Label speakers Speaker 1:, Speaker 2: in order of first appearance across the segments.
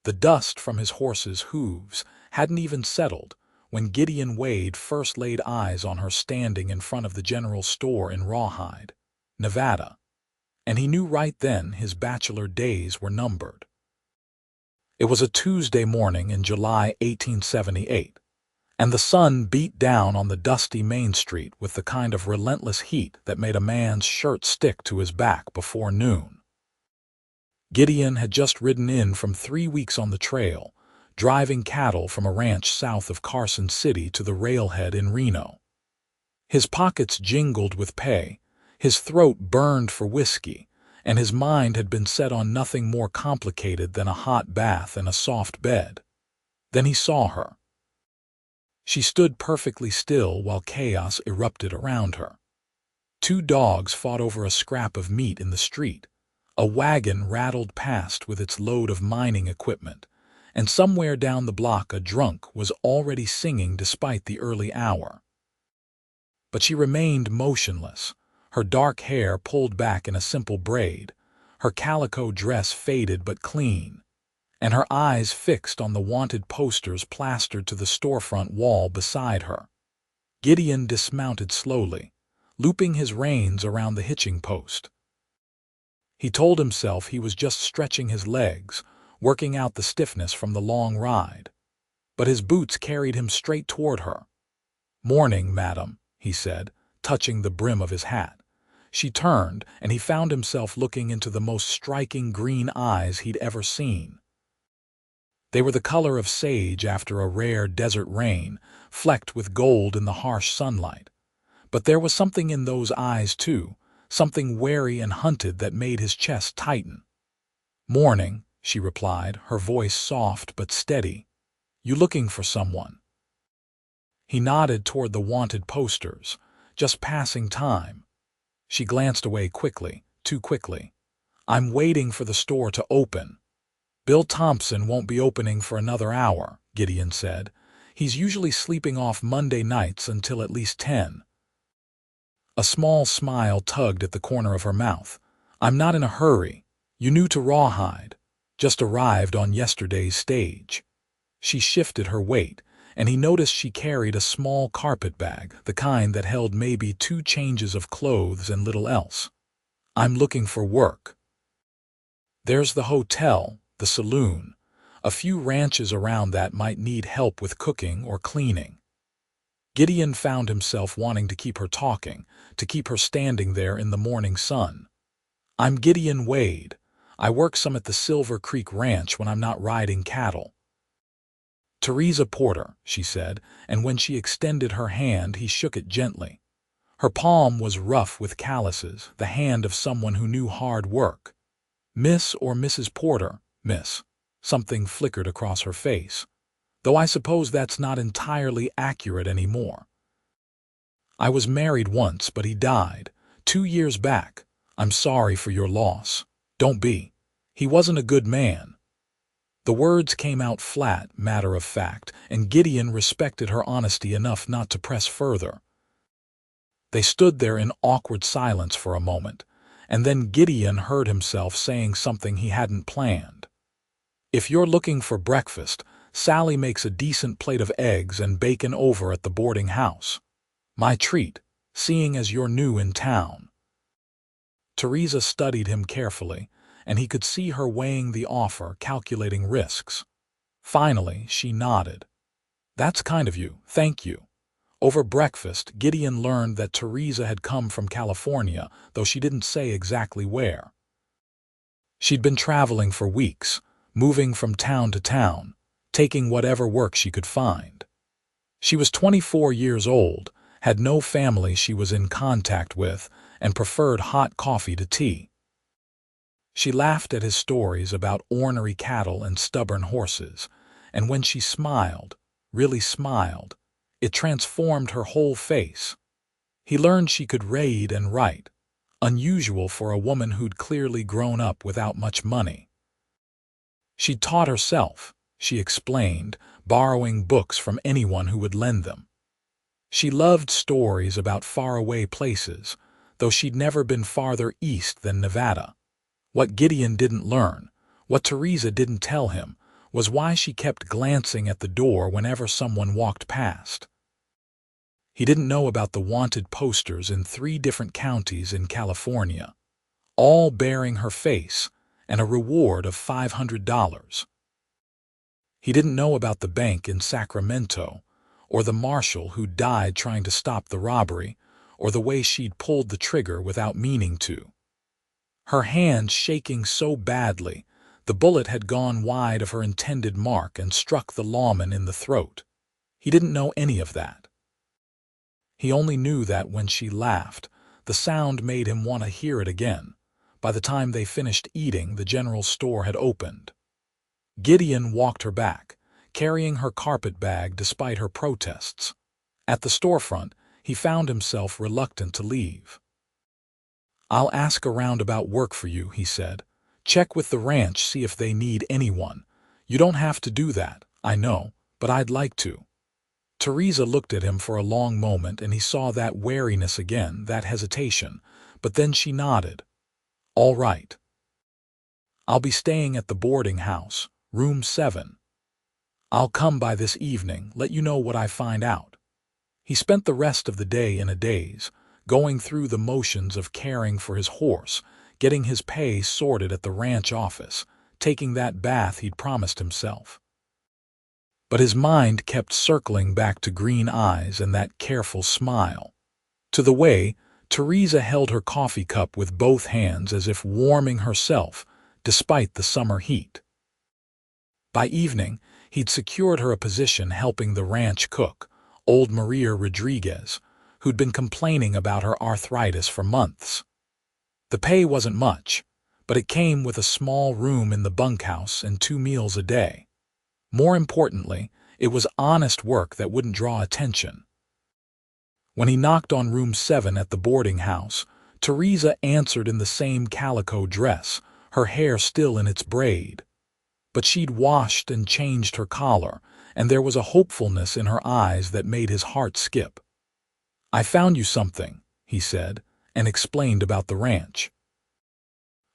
Speaker 1: The dust from his horse's hooves hadn't even settled when Gideon Wade first laid eyes on her standing in front of the general store in Rawhide, Nevada, and he knew right then his bachelor days were numbered. It was a Tuesday morning in July 1878, and the sun beat down on the dusty Main Street with the kind of relentless heat that made a man's shirt stick to his back before noon. Gideon had just ridden in from 3 weeks on the trail, driving cattle from a ranch south of Carson City to the railhead in Reno. His pockets jingled with pay, his throat burned for whiskey, and his mind had been set on nothing more complicated than a hot bath and a soft bed. Then he saw her. She stood perfectly still while chaos erupted around her. 2 dogs fought over a scrap of meat in the street. A wagon rattled past with its load of mining equipment, and somewhere down the block a drunk was already singing despite the early hour. But she remained motionless, her dark hair pulled back in a simple braid, her calico dress faded but clean, and her eyes fixed on the wanted posters plastered to the storefront wall beside her. Gideon dismounted slowly, looping his reins around the hitching post. He told himself he was just stretching his legs, working out the stiffness from the long ride. But his boots carried him straight toward her. "Morning, madam," he said, touching the brim of his hat. She turned, and he found himself looking into the most striking green eyes he'd ever seen. They were the color of sage after a rare desert rain, flecked with gold in the harsh sunlight. But there was something in those eyes, too, something wary and hunted that made his chest tighten. "Morning," she replied, her voice soft but steady. "You looking for someone?" He nodded toward the wanted posters. "Just passing time." She glanced away quickly, too quickly. "I'm waiting for the store to open." "Bill Thompson won't be opening for another hour," Gideon said. "He's usually sleeping off Monday nights until at least 10. A small smile tugged at the corner of her mouth. "I'm not in a hurry. You new to Rawhide? Just arrived on yesterday's stage." She shifted her weight, and he noticed she carried a small carpet bag, the kind that held maybe 2 changes of clothes and little else. "I'm looking for work. There's the hotel, the saloon. A few ranches around that might need help with cooking or cleaning." Gideon found himself wanting to keep her talking, to keep her standing there in the morning sun. "I'm Gideon Wade. I work some at the Silver Creek Ranch when I'm not riding cattle." "Theresa Porter," she said, and when she extended her hand, he shook it gently. Her palm was rough with calluses, the hand of someone who knew hard work. "Miss or Mrs. Porter, miss." Something flickered across her face. "Though I suppose that's not entirely accurate anymore." "I was married once, but he died 2 years back. I'm sorry for your loss." "Don't be. He wasn't a good man." The words came out flat, matter of fact, and Gideon respected her honesty enough not to press further. They stood there in awkward silence for a moment, and then Gideon heard himself saying something he hadn't planned. "If you're looking for breakfast, Sally makes a decent plate of eggs and bacon over at the boarding house. My treat, seeing as you're new in town." Theresa studied him carefully, and he could see her weighing the offer, calculating risks. Finally, she nodded. "That's kind of you, thank you." Over breakfast, Gideon learned that Theresa had come from California, though she didn't say exactly where. She'd been traveling for weeks, moving from town to town, taking whatever work she could find. She was 24 years old, had no family she was in contact with, and preferred hot coffee to tea. She laughed at his stories about ornery cattle and stubborn horses, and when she smiled, really smiled, it transformed her whole face. He learned she could read and write, unusual for a woman who'd clearly grown up without much money. She'd taught herself, she explained, borrowing books from anyone who would lend them. She loved stories about faraway places, though she'd never been farther east than Nevada. What Gideon didn't learn, what Theresa didn't tell him, was why she kept glancing at the door whenever someone walked past. He didn't know about the wanted posters in 3 different counties in California, all bearing her face and a reward of $500. He didn't know about the bank in Sacramento, or the marshal who died trying to stop the robbery, or the way she'd pulled the trigger without meaning to. Her hand shaking so badly, the bullet had gone wide of her intended mark and struck the lawman in the throat. He didn't know any of that. He only knew that when she laughed, the sound made him want to hear it again. By the time they finished eating, the general store had opened. Gideon walked her back, carrying her carpet bag despite her protests. At the storefront, he found himself reluctant to leave. "I'll ask around about work for you," he said. "Check with the ranch, see if they need anyone. You don't have to do that, I know, but I'd like to." Theresa looked at him for a long moment, and he saw that wariness again, that hesitation, but then she nodded. "All right. I'll be staying at the boarding house, room 7. I'll come by this evening, let you know what I find out." He spent the rest of the day in a daze, going through the motions of caring for his horse, getting his pay sorted at the ranch office, taking that bath he'd promised himself. But his mind kept circling back to green eyes and that careful smile. To the way Theresa held her coffee cup with both hands as if warming herself, despite the summer heat. By evening, he'd secured her a position helping the ranch cook, old Maria Rodriguez, who'd been complaining about her arthritis for months. The pay wasn't much, but it came with a small room in the bunkhouse and 2 meals a day. More importantly, it was honest work that wouldn't draw attention. When he knocked on room 7 at the boarding house, Theresa answered in the same calico dress, her hair still in its braid. But she'd washed and changed her collar, and there was a hopefulness in her eyes that made his heart skip. "I found you something," he said, and explained about the ranch.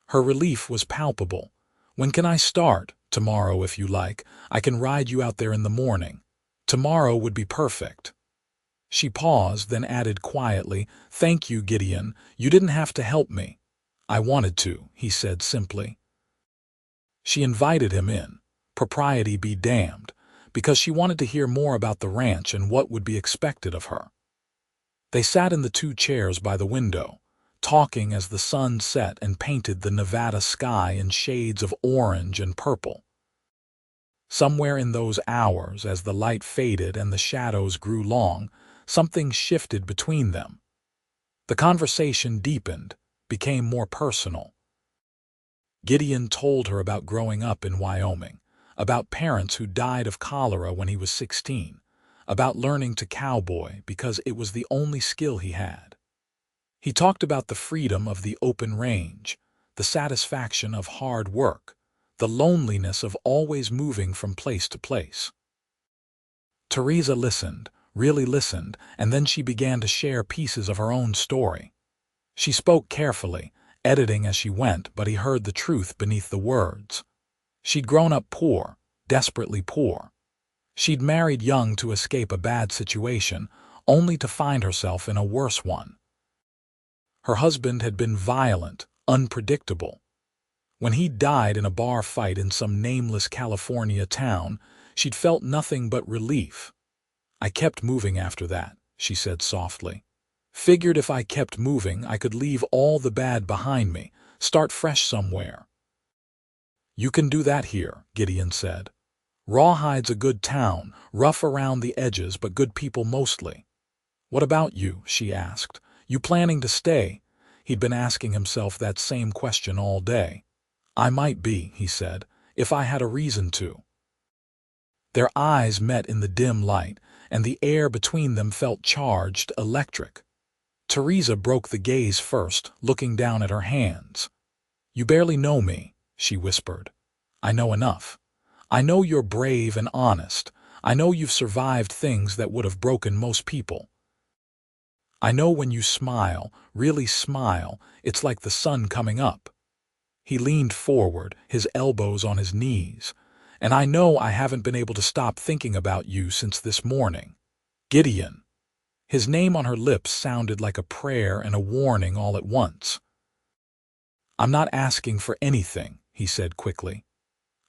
Speaker 1: Her relief was palpable. "When can I start?" "Tomorrow, if you like. I can ride you out there in the morning." Tomorrow would be perfect. She paused, then added quietly, "Thank you, Gideon. You didn't have to help me." "I wanted to," he said simply. She invited him in, propriety be damned, because she wanted to hear more about the ranch and what would be expected of her. They sat in the 2 chairs by the window, talking as the sun set and painted the Nevada sky in shades of orange and purple. Somewhere in those hours, as the light faded and the shadows grew long, something shifted between them. The conversation deepened, became more personal. Gideon told her about growing up in Wyoming, about parents who died of cholera when he was 16, about learning to cowboy because it was the only skill he had. He talked about the freedom of the open range, the satisfaction of hard work, the loneliness of always moving from place to place. Theresa listened, really listened, and then she began to share pieces of her own story. She spoke carefully, editing as she went, but he heard the truth beneath the words. She'd grown up poor, desperately poor. She'd married young to escape a bad situation, only to find herself in a worse one. Her husband had been violent, unpredictable. When he died in a bar fight in some nameless California town, she'd felt nothing but relief. "I kept moving after that," she said softly. "Figured if I kept moving, I could leave all the bad behind me, start fresh somewhere." "You can do that here," Gideon said. "Rawhide's a good town, rough around the edges, but good people mostly." "What about you?" she asked. "You planning to stay?" He'd been asking himself that same question all day. "I might be," he said, "if I had a reason to." Their eyes met in the dim light, and the air between them felt charged, electric. Theresa broke the gaze first, looking down at her hands. "You barely know me," she whispered. "I know enough. I know you're brave and honest. I know you've survived things that would have broken most people. I know when you smile, really smile, it's like the sun coming up." He leaned forward, his elbows on his knees, And I know I haven't been able to stop thinking about you since this morning. Gideon. His name on her lips sounded like a prayer and a warning all at once. I'm not asking for anything, he said quickly.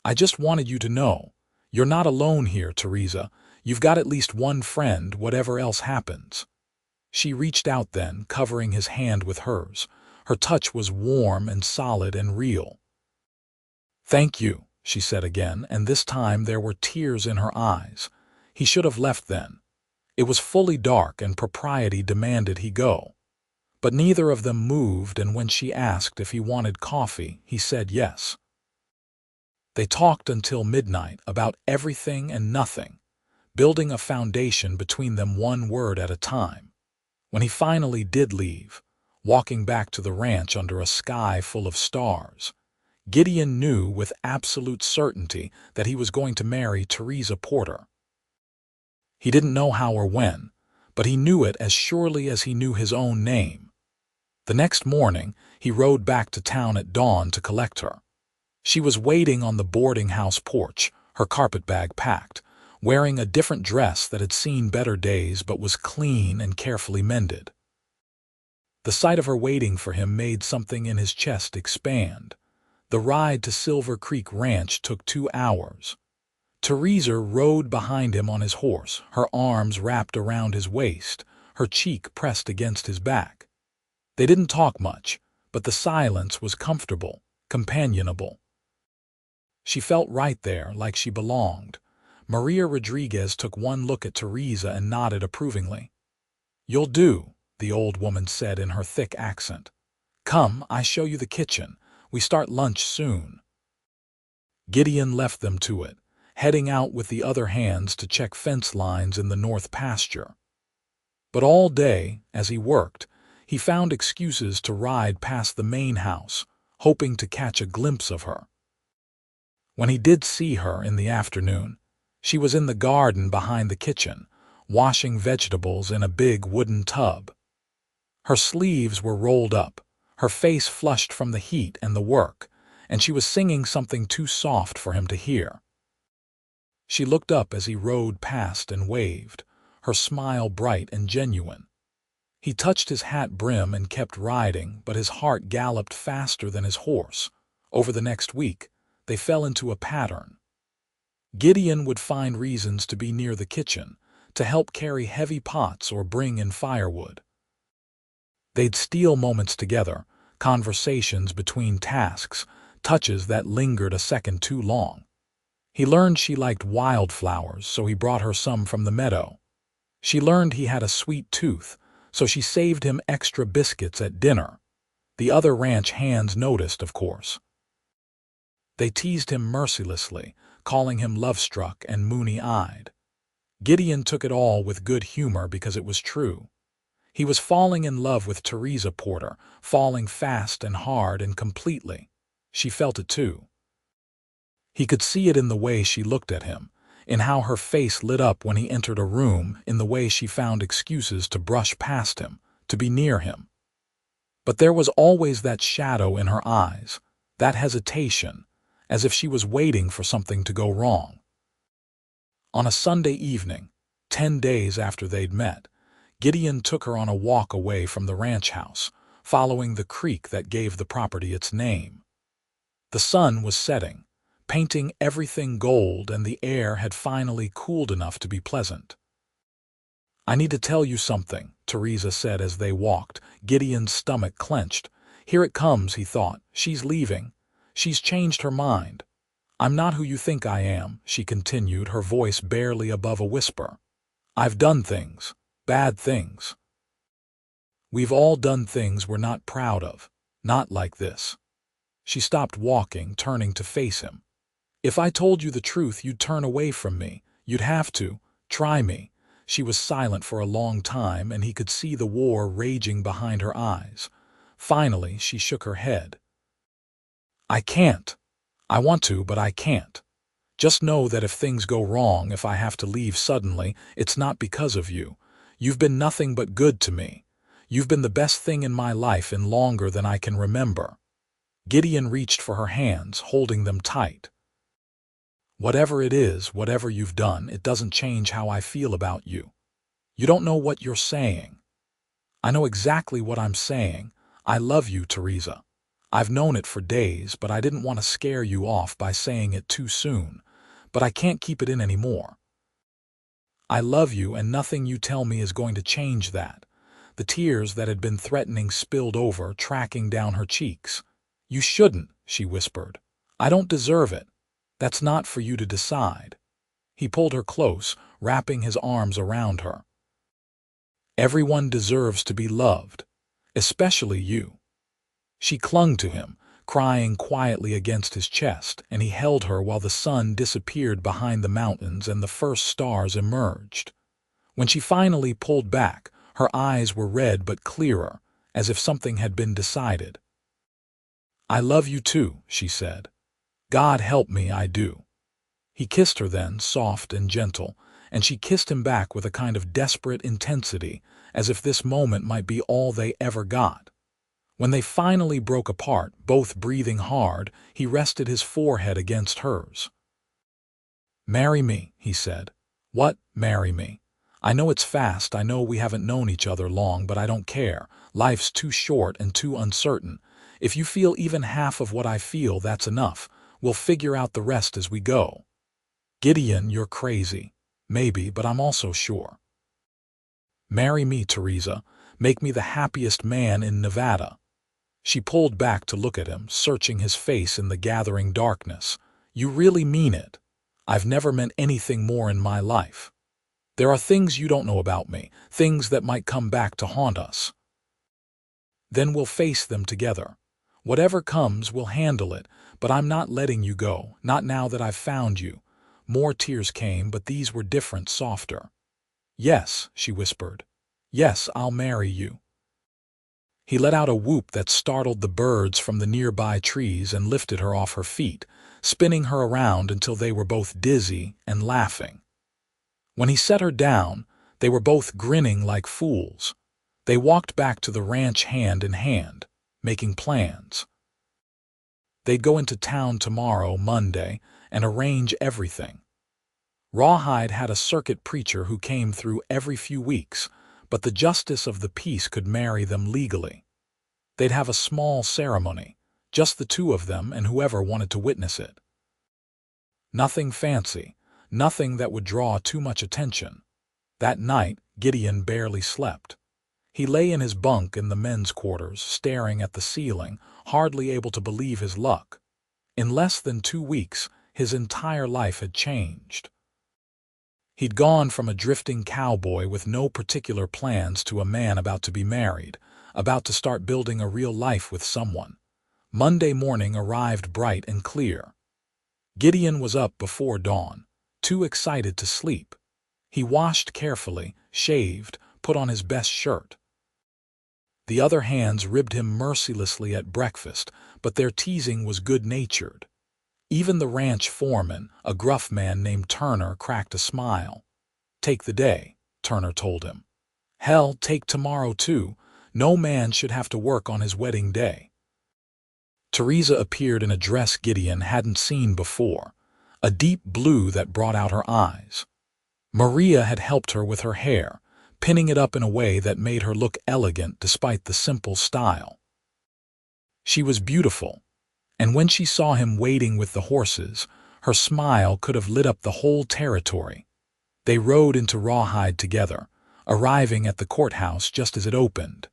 Speaker 1: I just wanted you to know. You're not alone here, Theresa. You've got at least one friend, whatever else happens. She reached out then, covering his hand with hers. Her touch was warm and solid and real. Thank you, she said again, and this time there were tears in her eyes. He should have left then. It was fully dark and propriety demanded he go. But neither of them moved, and when she asked if he wanted coffee, he said yes. They talked until midnight about everything and nothing, building a foundation between them one word at a time. When he finally did leave, walking back to the ranch under a sky full of stars, Gideon knew with absolute certainty that he was going to marry Theresa Porter. He didn't know how or when, but he knew it as surely as he knew his own name. The next morning, he rode back to town at dawn to collect her. She was waiting on the boarding house porch, her carpetbag packed, wearing a different dress that had seen better days but was clean and carefully mended. The sight of her waiting for him made something in his chest expand. The ride to Silver Creek Ranch took 2 hours. Theresa rode behind him on his horse, her arms wrapped around his waist, her cheek pressed against his back. They didn't talk much, but the silence was comfortable, companionable. She felt right there, like she belonged. Maria Rodriguez took one look at Theresa and nodded approvingly. "You'll do," the old woman said in her thick accent. "Come, I show you the kitchen. We start lunch soon." Gideon left them to it, heading out with the other hands to check fence lines in the north pasture. But all day, as he worked, he found excuses to ride past the main house, hoping to catch a glimpse of her. When he did see her in the afternoon, she was in the garden behind the kitchen, washing vegetables in a big wooden tub. Her sleeves were rolled up, her face flushed from the heat and the work, and she was singing something too soft for him to hear. She looked up as he rode past and waved, her smile bright and genuine. He touched his hat brim and kept riding, but his heart galloped faster than his horse. Over the next week, they fell into a pattern. Gideon would find reasons to be near the kitchen, to help carry heavy pots or bring in firewood. They'd steal moments together, conversations between tasks, touches that lingered a second too long. He learned she liked wildflowers, so he brought her some from the meadow. She learned he had a sweet tooth, so she saved him extra biscuits at dinner. The other ranch hands noticed, of course. They teased him mercilessly, calling him love-struck and moony-eyed. Gideon took it all with good humor because it was true. He was falling in love with Theresa Porter, falling fast and hard and completely. She felt it too. He could see it in the way she looked at him, in how her face lit up when he entered a room, in the way she found excuses to brush past him, to be near him. But there was always that shadow in her eyes, that hesitation, as if she was waiting for something to go wrong. On a Sunday evening, 10 days after they'd met, Gideon took her on a walk away from the ranch house, following the creek that gave the property its name. The sun was setting, painting everything gold, and the air had finally cooled enough to be pleasant. "I need to tell you something," Theresa said as they walked. Gideon's stomach clenched. "Here it comes," he thought. "She's leaving. She's changed her mind." "I'm not who you think I am," she continued, her voice barely above a whisper. "I've done things. Bad things. We've all done things we're not proud of. Not like this." She stopped walking, turning to face him. "If I told you the truth, you'd turn away from me. You'd have to. Try me." She was silent for a long time, and he could see the war raging behind her eyes. Finally, she shook her head. "I can't. I want to, but I can't. Just know that if things go wrong, if I have to leave suddenly, it's not because of you. You've been nothing but good to me. You've been the best thing in my life in longer than I can remember." Gideon reached for her hands, holding them tight. Whatever it is, whatever you've done, it doesn't change how I feel about you. You don't know what you're saying. I know exactly what I'm saying. I love you, Theresa. I've known it for days, but I didn't want to scare you off by saying it too soon. But I can't keep it in anymore. I love you, and nothing you tell me is going to change that. The tears that had been threatening spilled over, tracking down her cheeks. You shouldn't, she whispered. I don't deserve it. That's not for you to decide. He pulled her close, wrapping his arms around her. Everyone deserves to be loved, especially you. She clung to him, crying quietly against his chest, and he held her while the sun disappeared behind the mountains and the first stars emerged. When she finally pulled back, her eyes were red but clearer, as if something had been decided. I love you too, she said. God help me, I do. He kissed her then, soft and gentle, and she kissed him back with a kind of desperate intensity, as if this moment might be all they ever got. When they finally broke apart, both breathing hard, he rested his forehead against hers. Marry me, he said. What, marry me? I know it's fast, I know we haven't known each other long, but I don't care. Life's too short and too uncertain. If you feel even half of what I feel, that's enough. We'll figure out the rest as we go. Gideon, you're crazy. Maybe, but I'm also sure. Marry me, Theresa. Make me the happiest man in Nevada. She pulled back to look at him, searching his face in the gathering darkness. You really mean it? I've never meant anything more in my life. There are things you don't know about me, things that might come back to haunt us. Then we'll face them together. Whatever comes, we'll handle it, but I'm not letting you go, not now that I've found you. More tears came, but these were different, softer. Yes, she whispered. Yes, I'll marry you. He let out a whoop that startled the birds from the nearby trees and lifted her off her feet, spinning her around until they were both dizzy and laughing. When he set her down, they were both grinning like fools. They walked back to the ranch hand in hand, making plans. They'd go into town tomorrow, Monday, and arrange everything. Rawhide had a circuit preacher who came through every few weeks, but the justice of the peace could marry them legally. They'd have a small ceremony, just the two of them and whoever wanted to witness it. Nothing fancy, nothing that would draw too much attention. That night, Gideon barely slept. He lay in his bunk in the men's quarters, staring at the ceiling, hardly able to believe his luck. In less than 2 weeks, his entire life had changed. He'd gone from a drifting cowboy with no particular plans to a man about to be married, about to start building a real life with someone. Monday morning arrived bright and clear. Gideon was up before dawn, too excited to sleep. He washed carefully, shaved, put on his best shirt. The other hands ribbed him mercilessly at breakfast, but their teasing was good-natured. Even the ranch foreman, a gruff man named Turner, cracked a smile. Take the day, Turner told him. Hell, take tomorrow too. No man should have to work on his wedding day. Theresa appeared in a dress Gideon hadn't seen before, a deep blue that brought out her eyes. Maria had helped her with her hair, pinning it up in a way that made her look elegant despite the simple style. She was beautiful, and when she saw him waiting with the horses, her smile could have lit up the whole territory. They rode into Rawhide together, arriving at the courthouse just as it opened.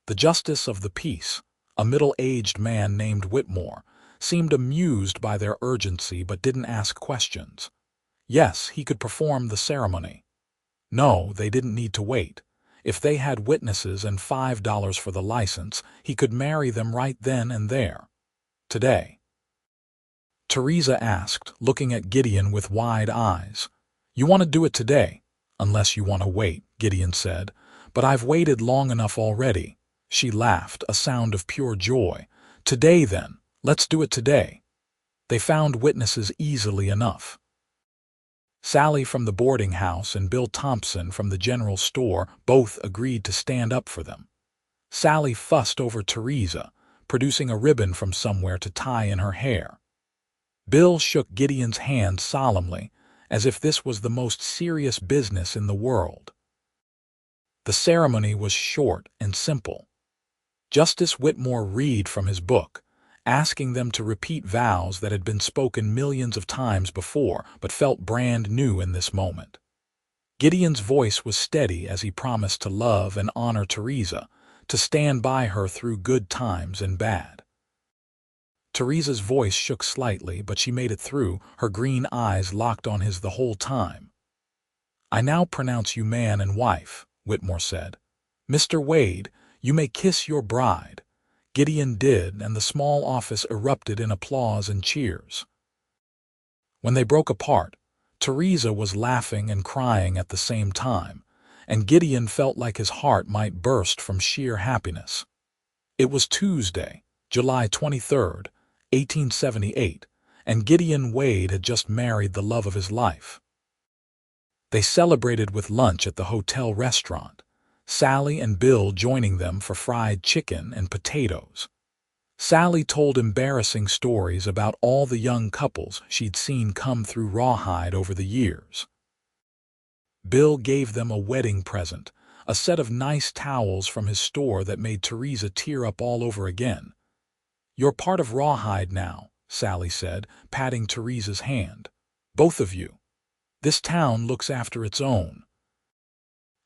Speaker 1: The justice of the peace, a middle-aged man named Whitmore, seemed amused by their urgency but didn't ask questions. Yes, he could perform the ceremony. No, they didn't need to wait. If they had witnesses and $5 for the license, he could marry them right then and there. Today. Theresa asked, looking at Gideon with wide eyes. You want to do it today? Unless you want to wait, Gideon said. But I've waited long enough already. She laughed, a sound of pure joy. Today then, let's do it today. They found witnesses easily enough. Sally from the boarding house and Bill Thompson from the general store both agreed to stand up for them. Sally fussed over Theresa, producing a ribbon from somewhere to tie in her hair. Bill shook Gideon's hand solemnly, as if this was the most serious business in the world. The ceremony was short and simple. Justice Whitmore read from his book, asking them to repeat vows that had been spoken millions of times before but felt brand new in this moment. Gideon's voice was steady as he promised to love and honor Theresa, to stand by her through good times and bad. Theresa's voice shook slightly, but she made it through, her green eyes locked on his the whole time. "I now pronounce you man and wife," Whitmore said. "Mr. Wade, you may kiss your bride." Gideon did, and the small office erupted in applause and cheers. When they broke apart, Theresa was laughing and crying at the same time, and Gideon felt like his heart might burst from sheer happiness. It was Tuesday, July 23rd, 1878, and Gideon Wade had just married the love of his life. They celebrated with lunch at the hotel restaurant, Sally and Bill joining them for fried chicken and potatoes. Sally told embarrassing stories about all the young couples she'd seen come through Rawhide over the years. Bill gave them a wedding present, a set of nice towels from his store that made Theresa tear up all over again. "You're part of Rawhide now," Sally said, patting Theresa's hand. "Both of you. This town looks after its own."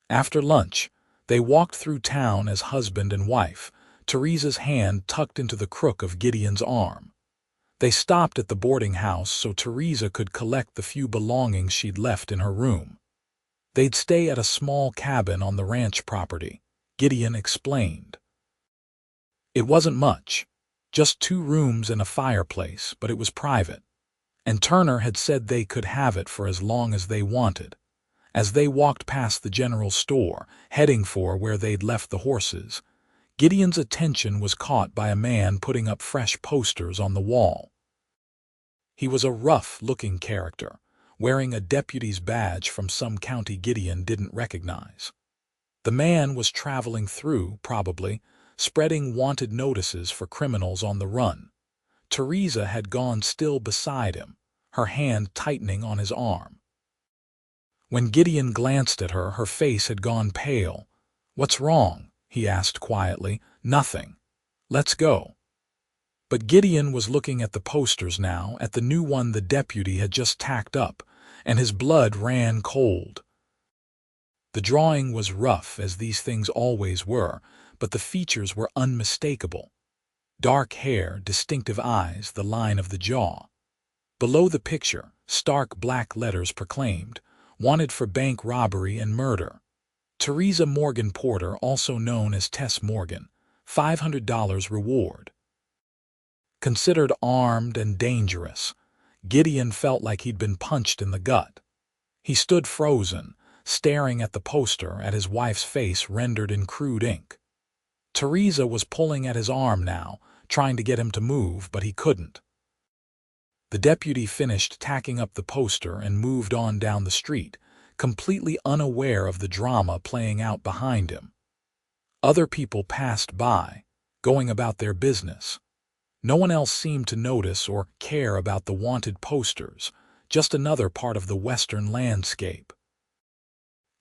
Speaker 1: After lunch, they walked through town as husband and wife, Theresa's hand tucked into the crook of Gideon's arm. They stopped at the boarding house so Theresa could collect the few belongings she'd left in her room. They'd stay at a small cabin on the ranch property, Gideon explained. It wasn't much, just 2 rooms and a fireplace, but it was private, and Turner had said they could have it for as long as they wanted. As they walked past the general store, heading for where they'd left the horses, Gideon's attention was caught by a man putting up fresh posters on the wall. He was a rough-looking character, wearing a deputy's badge from some county Gideon didn't recognize. The man was traveling through, probably, spreading wanted notices for criminals on the run. Theresa had gone still beside him, her hand tightening on his arm. When Gideon glanced at her, her face had gone pale. "What's wrong?" he asked quietly. "Nothing. Let's go." But Gideon was looking at the posters now, at the new one the deputy had just tacked up, and his blood ran cold. The drawing was rough, as these things always were, but the features were unmistakable. Dark hair, distinctive eyes, the line of the jaw. Below the picture, stark black letters proclaimed, "Wanted for bank robbery and murder. Theresa Morgan Porter, also known as Tess Morgan, $500 reward." Considered armed and dangerous, Gideon felt like he'd been punched in the gut. He stood frozen, staring at the poster, at his wife's face rendered in crude ink. Theresa was pulling at his arm now, trying to get him to move, but he couldn't. The deputy finished tacking up the poster and moved on down the street, completely unaware of the drama playing out behind him. Other people passed by, going about their business. No one else seemed to notice or care about the wanted posters, just another part of the western landscape.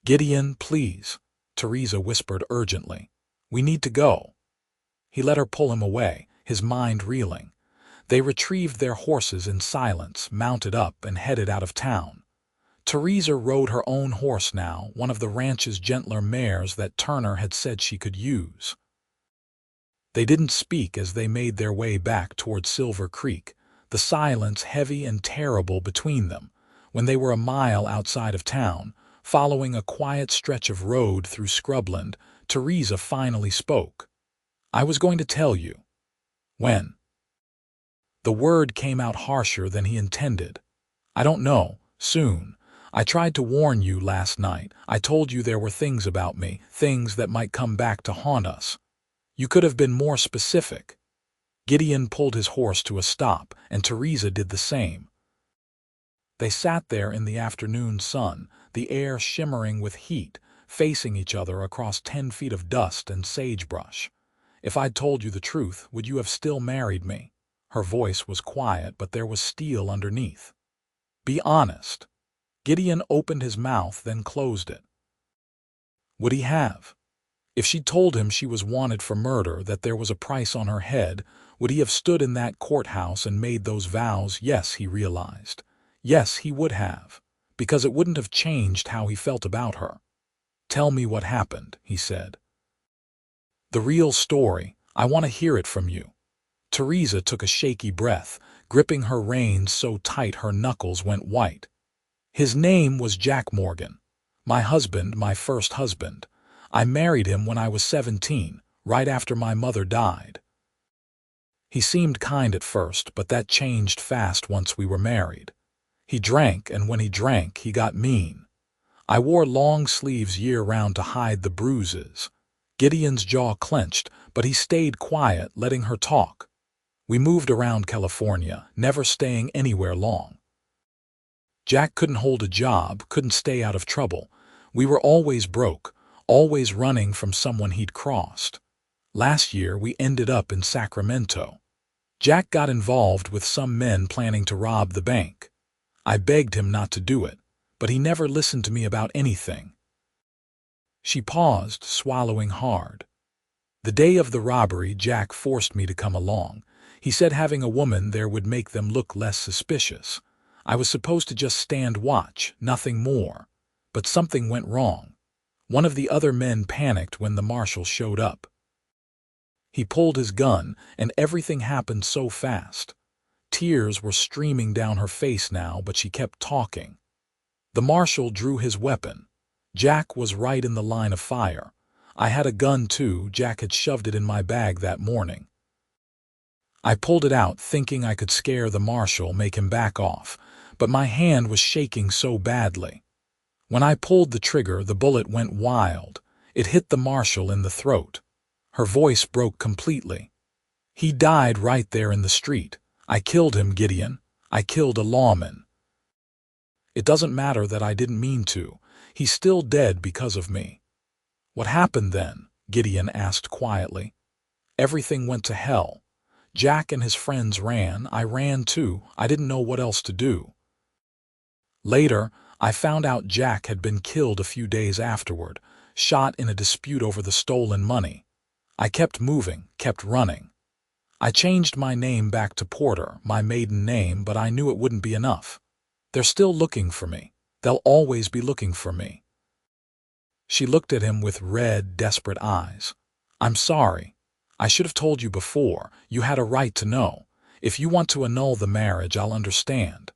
Speaker 1: "Gideon, please," Theresa whispered urgently. "We need to go." He let her pull him away, his mind reeling. They retrieved their horses in silence, mounted up, and headed out of town. Theresa rode her own horse now, one of the ranch's gentler mares that Turner had said she could use. They didn't speak as they made their way back toward Silver Creek, the silence heavy and terrible between them. When they were a mile outside of town, following a quiet stretch of road through scrubland, Theresa finally spoke. "I was going to tell you." "When?" The word came out harsher than he intended. "I don't know. Soon. I tried to warn you last night. I told you there were things about me, things that might come back to haunt us. You could have been more specific." Gideon pulled his horse to a stop, and Theresa did the same. They sat there in the afternoon sun, the air shimmering with heat, facing each other across 10 feet of dust and sagebrush. "If I'd told you the truth, would you have still married me?" Her voice was quiet, but there was steel underneath. "Be honest." Gideon opened his mouth, then closed it. Would he have? If she'd told him she was wanted for murder, that there was a price on her head, would he have stood in that courthouse and made those vows? Yes, he realized. Yes, he would have, because it wouldn't have changed how he felt about her. "Tell me what happened," he said. "The real story. I want to hear it from you." Theresa took a shaky breath, gripping her reins so tight her knuckles went white. "His name was Jack Morgan. My husband, my first husband. I married him when I was 17, right after my mother died. He seemed kind at first, but that changed fast once we were married. He drank, and when he drank, he got mean. I wore long sleeves year-round to hide the bruises." Gideon's jaw clenched, but he stayed quiet, letting her talk. "We moved around California, never staying anywhere long. Jack couldn't hold a job, couldn't stay out of trouble. We were always broke, always running from someone he'd crossed. Last year, we ended up in Sacramento. Jack got involved with some men planning to rob the bank. I begged him not to do it, but he never listened to me about anything." She paused, swallowing hard. "The day of the robbery, Jack forced me to come along. He said having a woman there would make them look less suspicious. I was supposed to just stand watch, nothing more. But something went wrong. One of the other men panicked when the marshal showed up. He pulled his gun, and everything happened so fast." Tears were streaming down her face now, but she kept talking. "The marshal drew his weapon. Jack was right in the line of fire. I had a gun too. Jack had shoved it in my bag that morning. I pulled it out, thinking I could scare the marshal, make him back off, but my hand was shaking so badly. When I pulled the trigger, the bullet went wild. It hit the marshal in the throat." Her voice broke completely. "He died right there in the street. I killed him, Gideon. I killed a lawman. It doesn't matter that I didn't mean to. He's still dead because of me." "What happened then?" Gideon asked quietly. "Everything went to hell. Jack and his friends ran. I ran too. I didn't know what else to do. Later, I found out Jack had been killed a few days afterward, shot in a dispute over the stolen money. I kept moving, kept running. I changed my name back to Porter, my maiden name, but I knew it wouldn't be enough. They're still looking for me. They'll always be looking for me." She looked at him with red, desperate eyes. "I'm sorry. I should have told you before. You had a right to know. If you want to annul the marriage, I'll understand.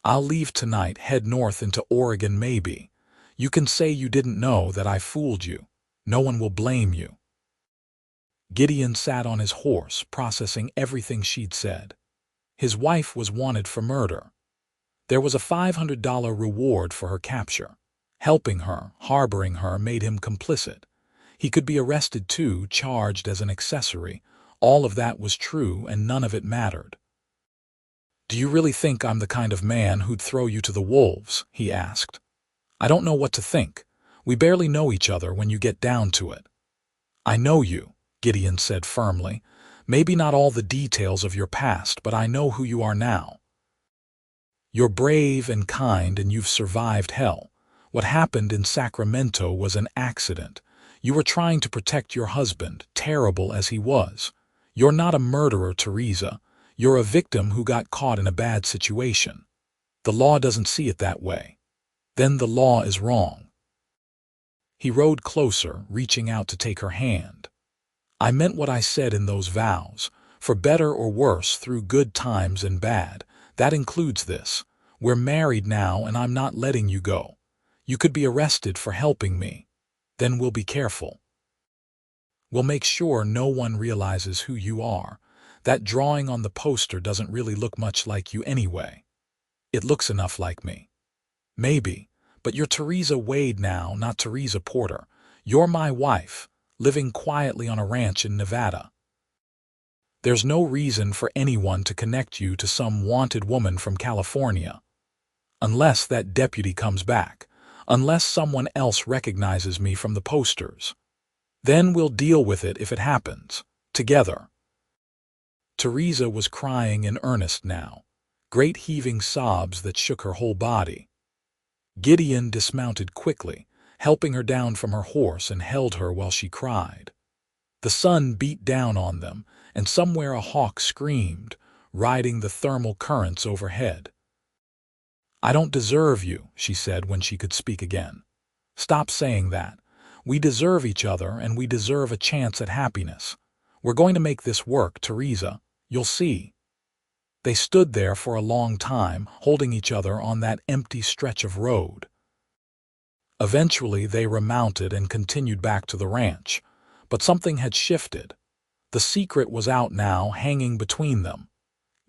Speaker 1: I'll leave tonight, head north into Oregon maybe. You can say you didn't know, that I fooled you. No one will blame you." Gideon sat on his horse, processing everything she'd said. His wife was wanted for murder. There was a $500 reward for her capture. Helping her, harboring her, made him complicit. He could be arrested too, charged as an accessory. All of that was true, and none of it mattered. "Do you really think I'm the kind of man who'd throw you to the wolves?" he asked. "I don't know what to think. We barely know each other when you get down to it." "I know you," Gideon said firmly. "Maybe not all the details of your past, but I know who you are now. You're brave and kind, and you've survived hell. What happened in Sacramento was an accident. You were trying to protect your husband, terrible as he was. You're not a murderer, Theresa. You're a victim who got caught in a bad situation. The law doesn't see it that way. Then the law is wrong." He rode closer, reaching out to take her hand. "I meant what I said in those vows. For better or worse, through good times and bad. That includes this. We're married now, and I'm not letting you go. You could be arrested for helping me. Then we'll be careful. We'll make sure no one realizes who you are. That drawing on the poster doesn't really look much like you anyway. It looks enough like me. Maybe, but you're Theresa Wade now, not Theresa Porter. You're my wife, living quietly on a ranch in Nevada. There's no reason for anyone to connect you to some wanted woman from California. Unless that deputy comes back, unless someone else recognizes me from the posters. Then we'll deal with it if it happens, together." Theresa was crying in earnest now, great heaving sobs that shook her whole body. Gideon dismounted quickly, helping her down from her horse, and held her while she cried. The sun beat down on them, and somewhere a hawk screamed, riding the thermal currents overhead. "I don't deserve you," she said when she could speak again. "Stop saying that. We deserve each other, and we deserve a chance at happiness. We're going to make this work, Theresa. You'll see." They stood there for a long time, holding each other on that empty stretch of road. Eventually they remounted and continued back to the ranch, but something had shifted. The secret was out now, hanging between them.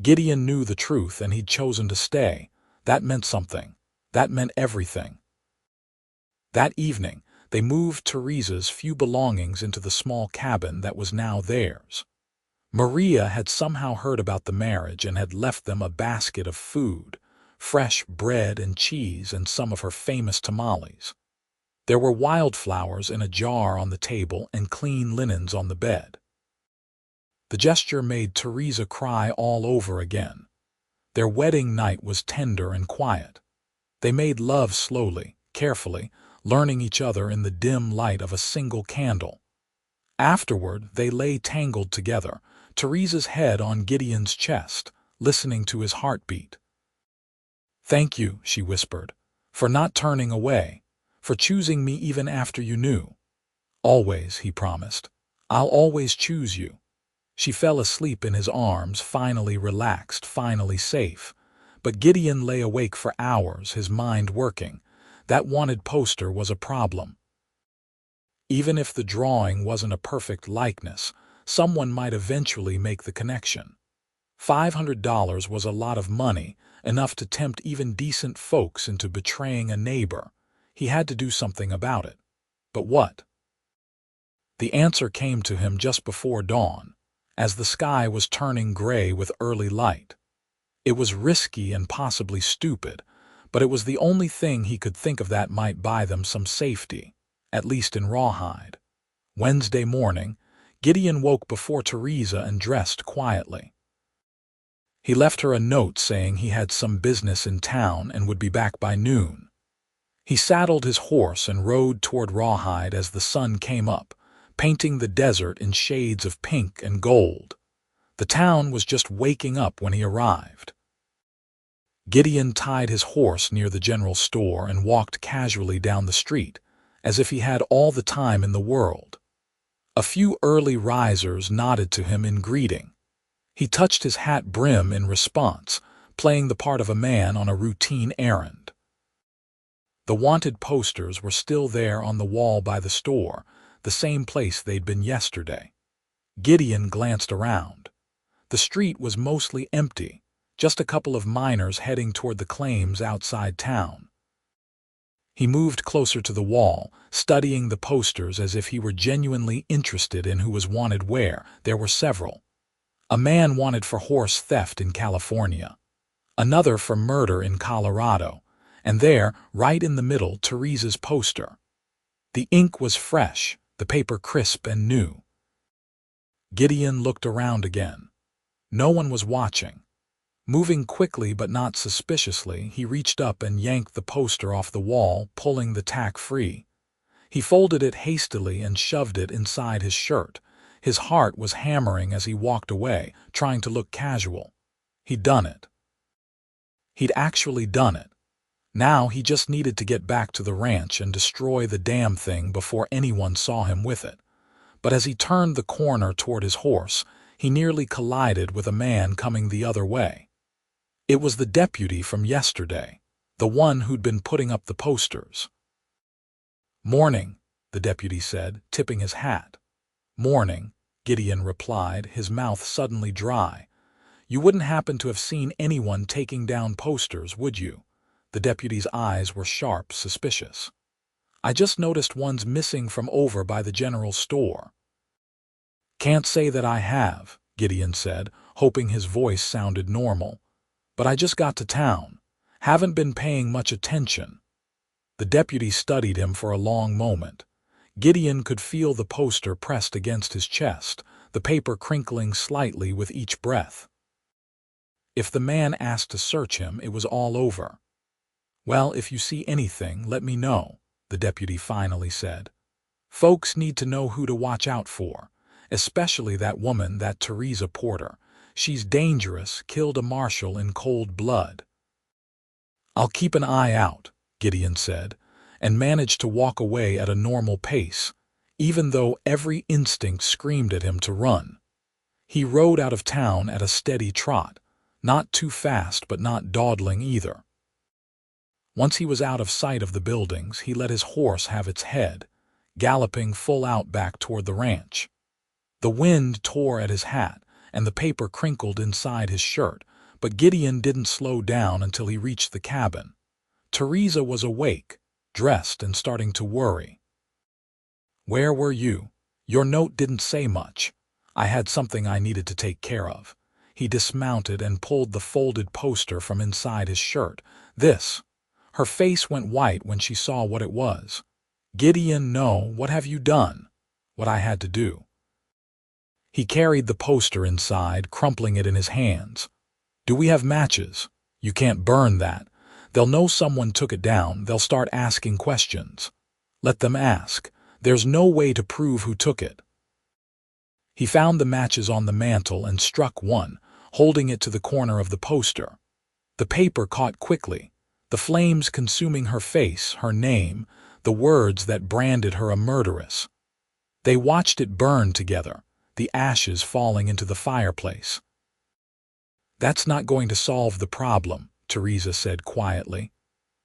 Speaker 1: Gideon knew the truth, and he'd chosen to stay. That meant something. That meant everything. That evening, they moved Theresa's few belongings into the small cabin that was now theirs. Maria had somehow heard about the marriage and had left them a basket of food, fresh bread and cheese, and some of her famous tamales. There were wildflowers in a jar on the table and clean linens on the bed. The gesture made Theresa cry all over again. Their wedding night was tender and quiet. They made love slowly, carefully, learning each other in the dim light of a single candle. Afterward, they lay tangled together, Theresa's head on Gideon's chest, listening to his heartbeat. "Thank you," she whispered, "for not turning away, for choosing me even after you knew." "Always," he promised. "I'll always choose you." She fell asleep in his arms, finally relaxed, finally safe. But Gideon lay awake for hours, his mind working. That wanted poster was a problem. Even if the drawing wasn't a perfect likeness, someone might eventually make the connection. $500 was a lot of money, enough to tempt even decent folks into betraying a neighbor. He had to do something about it. But what? The answer came to him just before dawn, as the sky was turning gray with early light. It was risky and possibly stupid, but it was the only thing he could think of that might buy them some safety, at least in Rawhide. Wednesday morning, Gideon woke before Theresa and dressed quietly. He left her a note saying he had some business in town and would be back by noon. He saddled his horse and rode toward Rawhide as the sun came up, painting the desert in shades of pink and gold. The town was just waking up when he arrived. Gideon tied his horse near the general store and walked casually down the street, as if he had all the time in the world. A few early risers nodded to him in greeting. He touched his hat brim in response, playing the part of a man on a routine errand. The wanted posters were still there on the wall by the store, the same place they'd been yesterday. Gideon glanced around. The street was mostly empty, just a couple of miners heading toward the claims outside town. He moved closer to the wall, studying the posters as if he were genuinely interested in who was wanted where. There were several. A man wanted for horse theft in California, another for murder in Colorado, and there, right in the middle, Theresa's poster. The ink was fresh, the paper crisp and new. Gideon looked around again. No one was watching. Moving quickly but not suspiciously, he reached up and yanked the poster off the wall, pulling the tack free. He folded it hastily and shoved it inside his shirt. His heart was hammering as he walked away, trying to look casual. He'd done it. He'd actually done it. Now he just needed to get back to the ranch and destroy the damn thing before anyone saw him with it. But as he turned the corner toward his horse, he nearly collided with a man coming the other way. It was the deputy from yesterday, the one who'd been putting up the posters. "Morning," the deputy said, tipping his hat. "Morning," Gideon replied, his mouth suddenly dry. "You wouldn't happen to have seen anyone taking down posters, would you?" The deputy's eyes were sharp, suspicious. "I just noticed one's missing from over by the general store." "Can't say that I have," Gideon said, hoping his voice sounded normal. "But I just got to town. Haven't been paying much attention." The deputy studied him for a long moment. Gideon could feel the poster pressed against his chest, the paper crinkling slightly with each breath. If the man asked to search him, it was all over. "Well, if you see anything, let me know," the deputy finally said. "Folks need to know who to watch out for, especially that woman, that Theresa Porter. She's dangerous, killed a marshal in cold blood." "I'll keep an eye out," Gideon said, and managed to walk away at a normal pace, even though every instinct screamed at him to run. He rode out of town at a steady trot, not too fast but not dawdling either. Once he was out of sight of the buildings, he let his horse have its head, galloping full out back toward the ranch. The wind tore at his hat, and the paper crinkled inside his shirt, but Gideon didn't slow down until he reached the cabin. Theresa was awake, dressed and starting to worry. "Where were you? Your note didn't say much. I had something I needed to take care of." He dismounted and pulled the folded poster from inside his shirt. "This." Her face went white when she saw what it was. "Gideon, no, what have you done?" "What I had to do." He carried the poster inside, crumpling it in his hands. "Do we have matches?" "You can't burn that. They'll know someone took it down. They'll start asking questions." "Let them ask. There's no way to prove who took it." He found the matches on the mantel and struck one, holding it to the corner of the poster. The paper caught quickly, the flames consuming her face, her name, the words that branded her a murderess. They watched it burn together, the ashes falling into the fireplace. "That's not going to solve the problem," Theresa said quietly.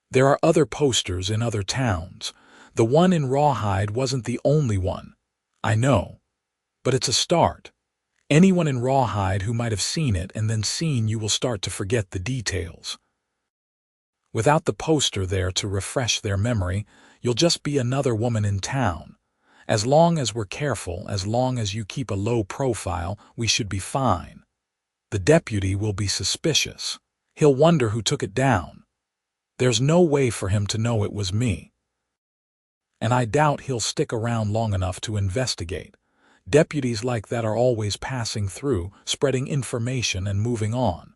Speaker 1: "There are other posters in other towns. The one in Rawhide wasn't the only one. I know. But it's a start. Anyone in Rawhide who might have seen it and then seen you will start to forget the details. Without the poster there to refresh their memory, you'll just be another woman in town. As long as we're careful, as long as you keep a low profile, we should be fine. The deputy will be suspicious. He'll wonder who took it down. There's no way for him to know it was me. And I doubt he'll stick around long enough to investigate. Deputies like that are always passing through, spreading information and moving on."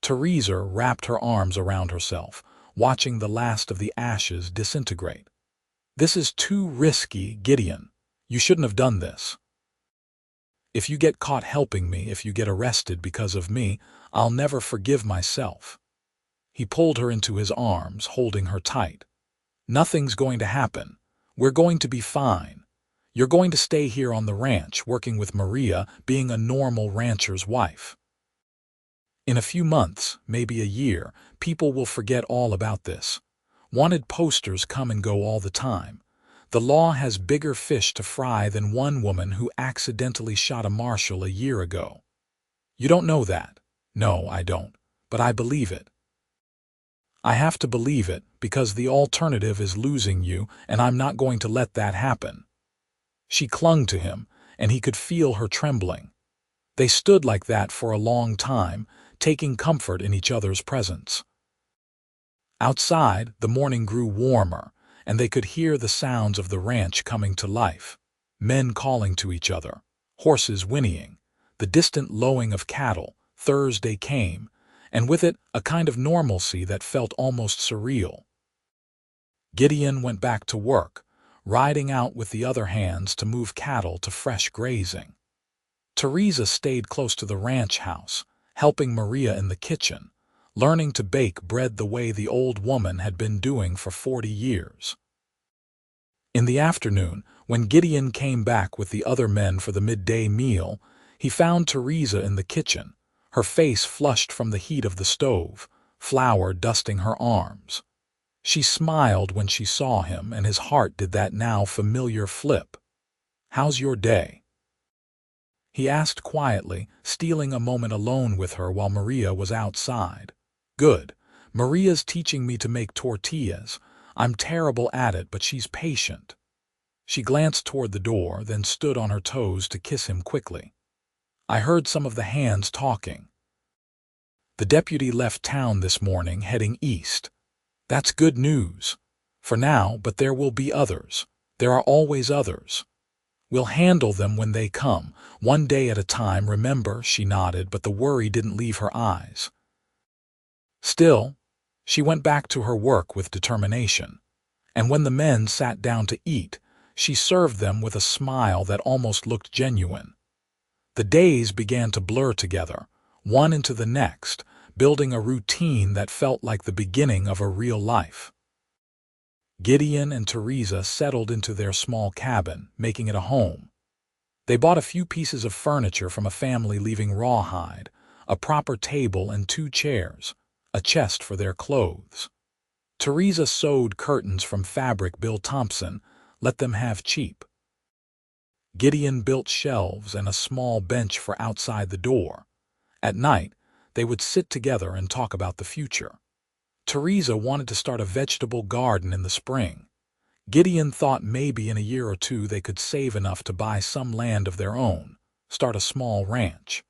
Speaker 1: Theresa wrapped her arms around herself, watching the last of the ashes disintegrate. "This is too risky, Gideon. You shouldn't have done this. If you get caught helping me, if you get arrested because of me, I'll never forgive myself." He pulled her into his arms, holding her tight. "Nothing's going to happen. We're going to be fine. You're going to stay here on the ranch, working with Maria, being a normal rancher's wife. In a few months, maybe a year, people will forget all about this. Wanted posters come and go all the time. The law has bigger fish to fry than one woman who accidentally shot a marshal a year ago. You don't know that." "No, I don't. But I believe it. I have to believe it because the alternative is losing you, and I'm not going to let that happen." She clung to him, and he could feel her trembling. They stood like that for a long time, taking comfort in each other's presence. Outside, the morning grew warmer, and they could hear the sounds of the ranch coming to life. Men calling to each other, horses whinnying, the distant lowing of cattle. Thursday came, and with it a kind of normalcy that felt almost surreal. Gideon went back to work, riding out with the other hands to move cattle to fresh grazing. Theresa stayed close to the ranch house, helping Maria in the kitchen, learning to bake bread the way the old woman had been doing for 40 years. In the afternoon, when Gideon came back with the other men for the midday meal, he found Theresa in the kitchen, her face flushed from the heat of the stove, flour dusting her arms. She smiled when she saw him, and his heart did that now familiar flip. "How's your day?" he asked quietly, stealing a moment alone with her while Maria was outside. "Good. Maria's teaching me to make tortillas. I'm terrible at it, but she's patient." She glanced toward the door, then stood on her toes to kiss him quickly. "I heard some of the hands talking. The deputy left town this morning, heading east. That's good news. For now, but there will be others. There are always others. We'll handle them when they come, one day at a time, remember? She nodded, but the worry didn't leave her eyes. Still, she went back to her work with determination, and when the men sat down to eat, she served them with a smile that almost looked genuine. The days began to blur together, one into the next, building a routine that felt like the beginning of a real life. Gideon and Theresa settled into their small cabin, making it a home. They bought a few pieces of furniture from a family leaving Rawhide, a proper table and 2 chairs, a chest for their clothes. Theresa sewed curtains from fabric Bill Thompson let them have cheap. Gideon built shelves and a small bench for outside the door. At night, they would sit together and talk about the future. Theresa wanted to start a vegetable garden in the spring. Gideon thought maybe in a year or 2 they could save enough to buy some land of their own, start a small ranch.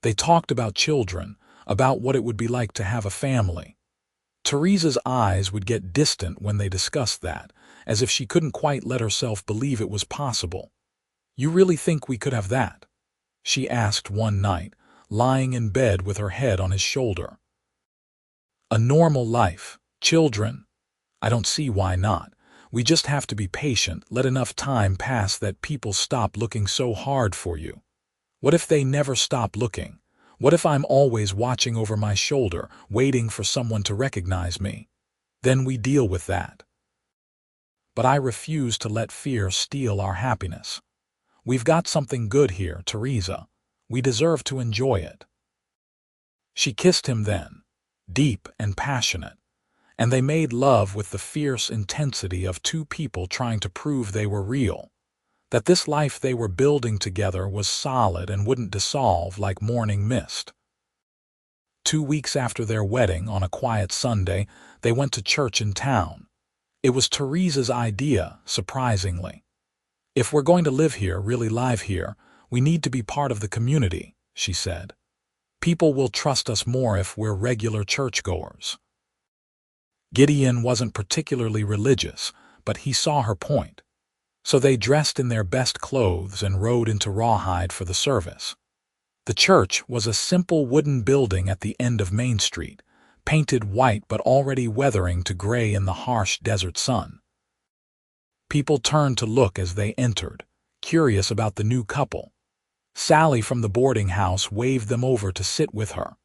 Speaker 1: They talked about children, about what it would be like to have a family. Theresa's eyes would get distant when they discussed that, as if she couldn't quite let herself believe it was possible. "You really think we could have that?" she asked one night, lying in bed with her head on his shoulder. "A normal life, children? I don't see why not. We just have to be patient, let enough time pass that people stop looking so hard for you. What if they never stop looking? What if I'm always watching over my shoulder, waiting for someone to recognize me? Then we deal with that. But I refuse to let fear steal our happiness. We've got something good here, Theresa. We deserve to enjoy it." She kissed him then, deep and passionate, and they made love with the fierce intensity of 2 people trying to prove they were real, that this life they were building together was solid and wouldn't dissolve like morning mist. 2 weeks after their wedding, on a quiet Sunday, they went to church in town. It was Theresa's idea, surprisingly. "If we're going to live here, really live here, we need to be part of the community," she said. "People will trust us more if we're regular churchgoers." Gideon wasn't particularly religious, but he saw her point. So they dressed in their best clothes and rode into Rawhide for the service. The church was a simple wooden building at the end of Main Street, painted white but already weathering to gray in the harsh desert sun. People turned to look as they entered, curious about the new couple. Sally from the boarding house waved them over to sit with her.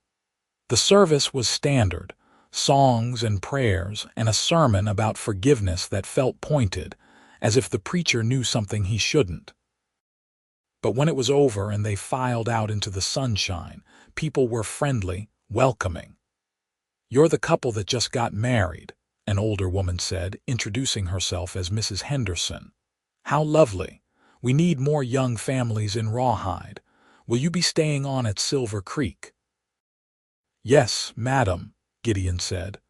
Speaker 1: The service was standard, songs and prayers and a sermon about forgiveness that felt pointed, as if the preacher knew something he shouldn't. But when it was over and they filed out into the sunshine, people were friendly, welcoming. "You're the couple that just got married," an older woman said, introducing herself as Mrs. Henderson. "How lovely. We need more young families in Rawhide. Will you be staying on at Silver Creek?" "Yes, madam," Gideon said.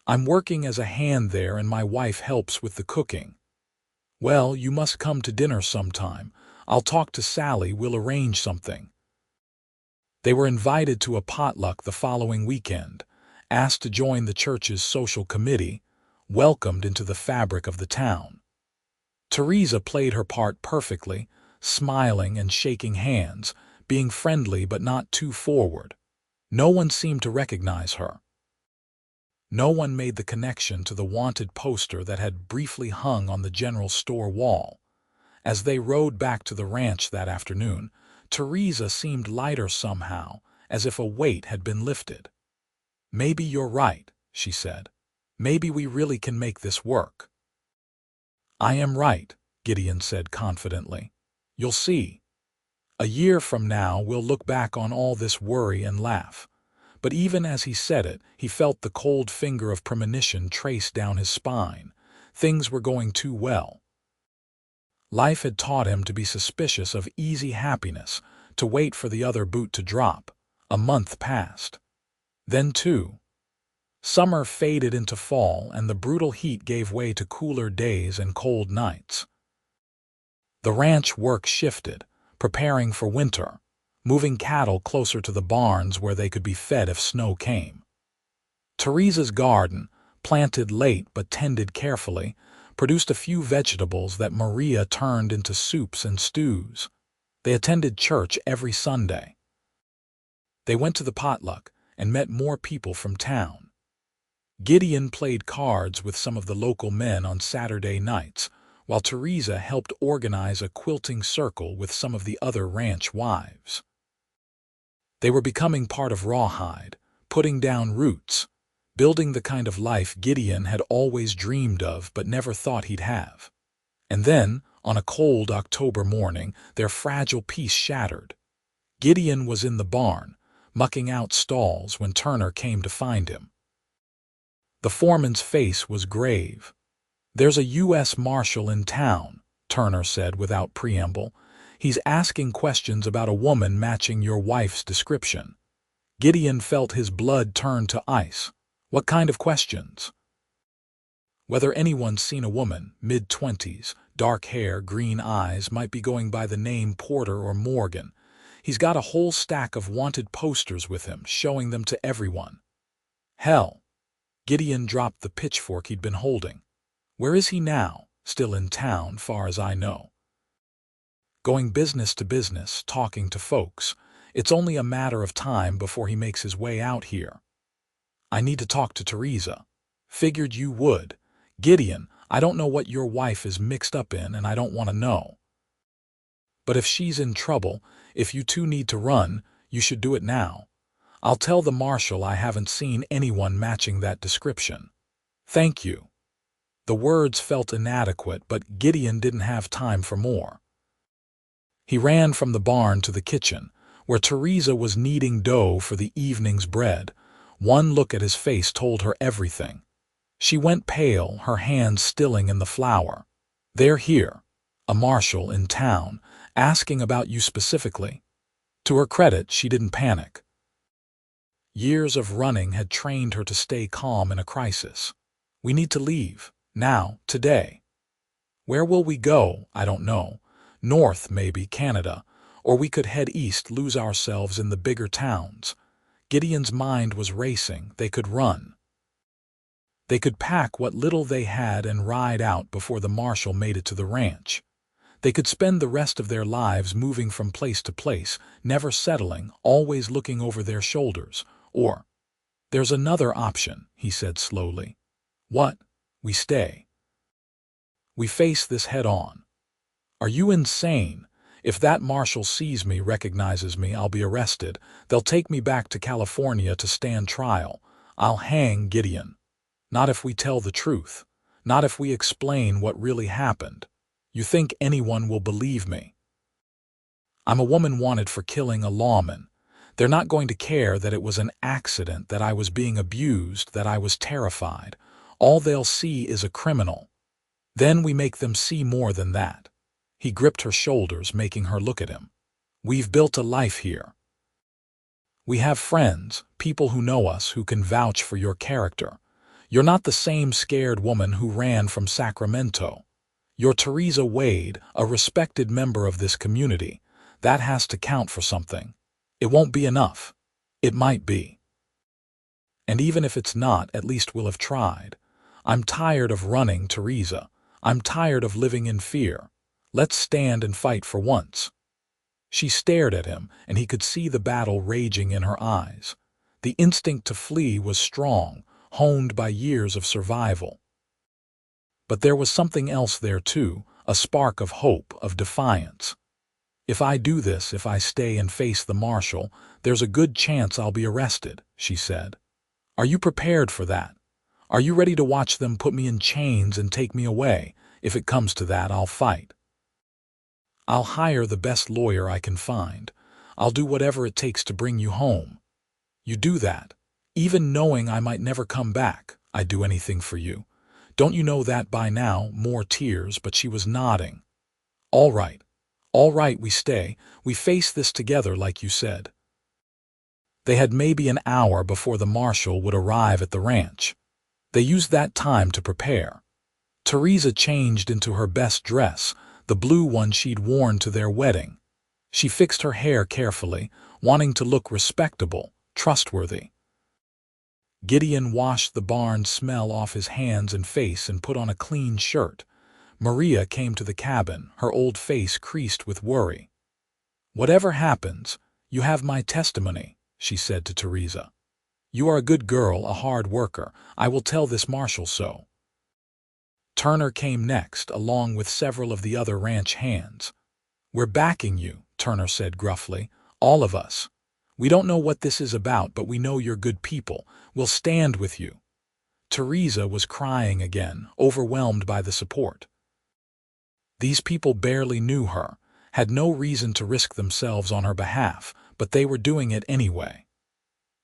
Speaker 1: "I'm working as a hand there and my wife helps with the cooking." "Well, you must come to dinner sometime. I'll talk to Sally, we'll arrange something." They were invited to a potluck the following weekend, asked to join the church's social committee, welcomed into the fabric of the town. Theresa played her part perfectly, smiling and shaking hands, being friendly but not too forward. No one seemed to recognize her. No one made the connection to the wanted poster that had briefly hung on the general store wall. As they rode back to the ranch that afternoon, Theresa seemed lighter somehow, as if a weight had been lifted. "Maybe you're right," she said. "Maybe we really can make this work." "I am right," Gideon said confidently. "You'll see. A year from now we'll look back on all this worry and laugh." But even as he said it, he felt the cold finger of premonition trace down his spine. Things were going too well. Life had taught him to be suspicious of easy happiness, to wait for the other boot to drop. A month passed. Then, too, summer faded into fall, and the brutal heat gave way to cooler days and cold nights. The ranch work shifted, preparing for winter, moving cattle closer to the barns where they could be fed if snow came. Theresa's garden, planted late but tended carefully, produced a few vegetables that Maria turned into soups and stews. They attended church every Sunday. They went to the potluck and met more people from town. Gideon played cards with some of the local men on Saturday nights, while Theresa helped organize a quilting circle with some of the other ranch wives. They were becoming part of Rawhide, putting down roots, building the kind of life Gideon had always dreamed of but never thought he'd have. And then, on a cold October morning, their fragile peace shattered. Gideon was in the barn, mucking out stalls when Turner came to find him. The foreman's face was grave. "There's a U.S. Marshal in town," Turner said without preamble. "He's asking questions about a woman matching your wife's description." Gideon felt his blood turn to ice. What kind of questions? Whether anyone's seen a woman, mid-20s, dark hair, green eyes, might be going by the name Porter or Morgan. He's got a whole stack of wanted posters with him, showing them to everyone. Hell. Gideon dropped the pitchfork he'd been holding. Where is he now? Still in town, far as I know. Going business to business, talking to folks. It's only a matter of time before he makes his way out here. I need to talk to Theresa. Figured you would. Gideon, I don't know what your wife is mixed up in, and I don't want to know. But if she's in trouble, if you two need to run, you should do it now. I'll tell the marshal I haven't seen anyone matching that description. Thank you. The words felt inadequate, but Gideon didn't have time for more. He ran from the barn to the kitchen, where Theresa was kneading dough for the evening's bread. One look at his face told her everything. She went pale, her hands stilling in the flour. "They're here. A marshal in town, asking about you specifically." To her credit, she didn't panic. Years of running had trained her to stay calm in a crisis. "We need to leave. Now, today." "Where will we go? I don't know. North, maybe, Canada. Or we could head east, lose ourselves in the bigger towns." Gideon's mind was racing. They could run. They could pack what little they had and ride out before the marshal made it to the ranch. They could spend the rest of their lives moving from place to place, never settling, always looking over their shoulders. Or, "There's another option," he said slowly. "What? We stay. We face this head on." "Are you insane? If that marshal sees me, recognizes me, I'll be arrested. They'll take me back to California to stand trial. I'll hang Gideon. Not if we tell the truth. Not if we explain what really happened. You think anyone will believe me? I'm a woman wanted for killing a lawman. They're not going to care that it was an accident, that I was being abused, that I was terrified. All they'll see is a criminal. Then we make them see more than that." He gripped her shoulders, making her look at him. "We've built a life here. We have friends, people who know us, who can vouch for your character. You're not the same scared woman who ran from Sacramento. You're Theresa Wade, a respected member of this community. That has to count for something. It won't be enough. It might be. And even if it's not, at least we'll have tried. I'm tired of running, Theresa. I'm tired of living in fear. Let's stand and fight for once." She stared at him, and he could see the battle raging in her eyes. The instinct to flee was strong, honed by years of survival. But there was something else there too, a spark of hope, of defiance. "If I do this, if I stay and face the marshal, there's a good chance I'll be arrested," she said. "Are you prepared for that? Are you ready to watch them put me in chains and take me away? If it comes to that, I'll fight. I'll hire the best lawyer I can find. I'll do whatever it takes to bring you home. You do that. Even knowing I might never come back, I'd do anything for you. Don't you know that by now?" More tears, but she was nodding. All right, we stay. We face this together, like you said." They had maybe an hour before the marshal would arrive at the ranch. They used that time to prepare. Theresa changed into her best dress, the blue one she'd worn to their wedding. She fixed her hair carefully, wanting to look respectable, trustworthy. Gideon washed the barn smell off his hands and face and put on a clean shirt. Maria came to the cabin, her old face creased with worry. "Whatever happens, you have my testimony," she said to Theresa. "You are a good girl, a hard worker. I will tell this marshal so." Turner came next, along with several of the other ranch hands. "We're backing you," Turner said gruffly. "All of us. We don't know what this is about, but we know you're good people. We'll stand with you." Theresa was crying again, overwhelmed by the support. These people barely knew her, had no reason to risk themselves on her behalf, but they were doing it anyway.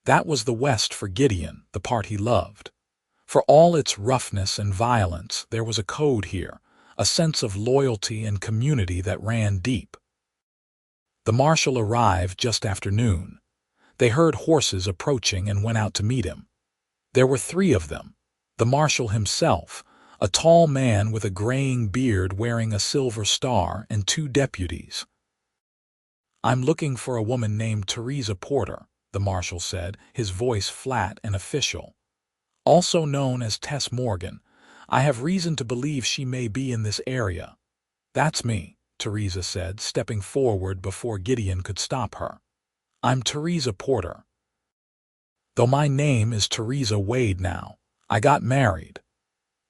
Speaker 1: That was the West for Gideon, the part he loved. For all its roughness and violence, there was a code here, a sense of loyalty and community that ran deep. The marshal arrived just after noon. They heard horses approaching and went out to meet him. There were 3 of them. The marshal himself, a tall man with a graying beard wearing a silver star, and 2 deputies. "I'm looking for a woman named Theresa Porter," the marshal said, his voice flat and official. "Also known as Tess Morgan. I have reason to believe she may be in this area." "That's me," Theresa said, stepping forward before Gideon could stop her. "I'm Theresa Porter. Though my name is Theresa Wade now. I got married."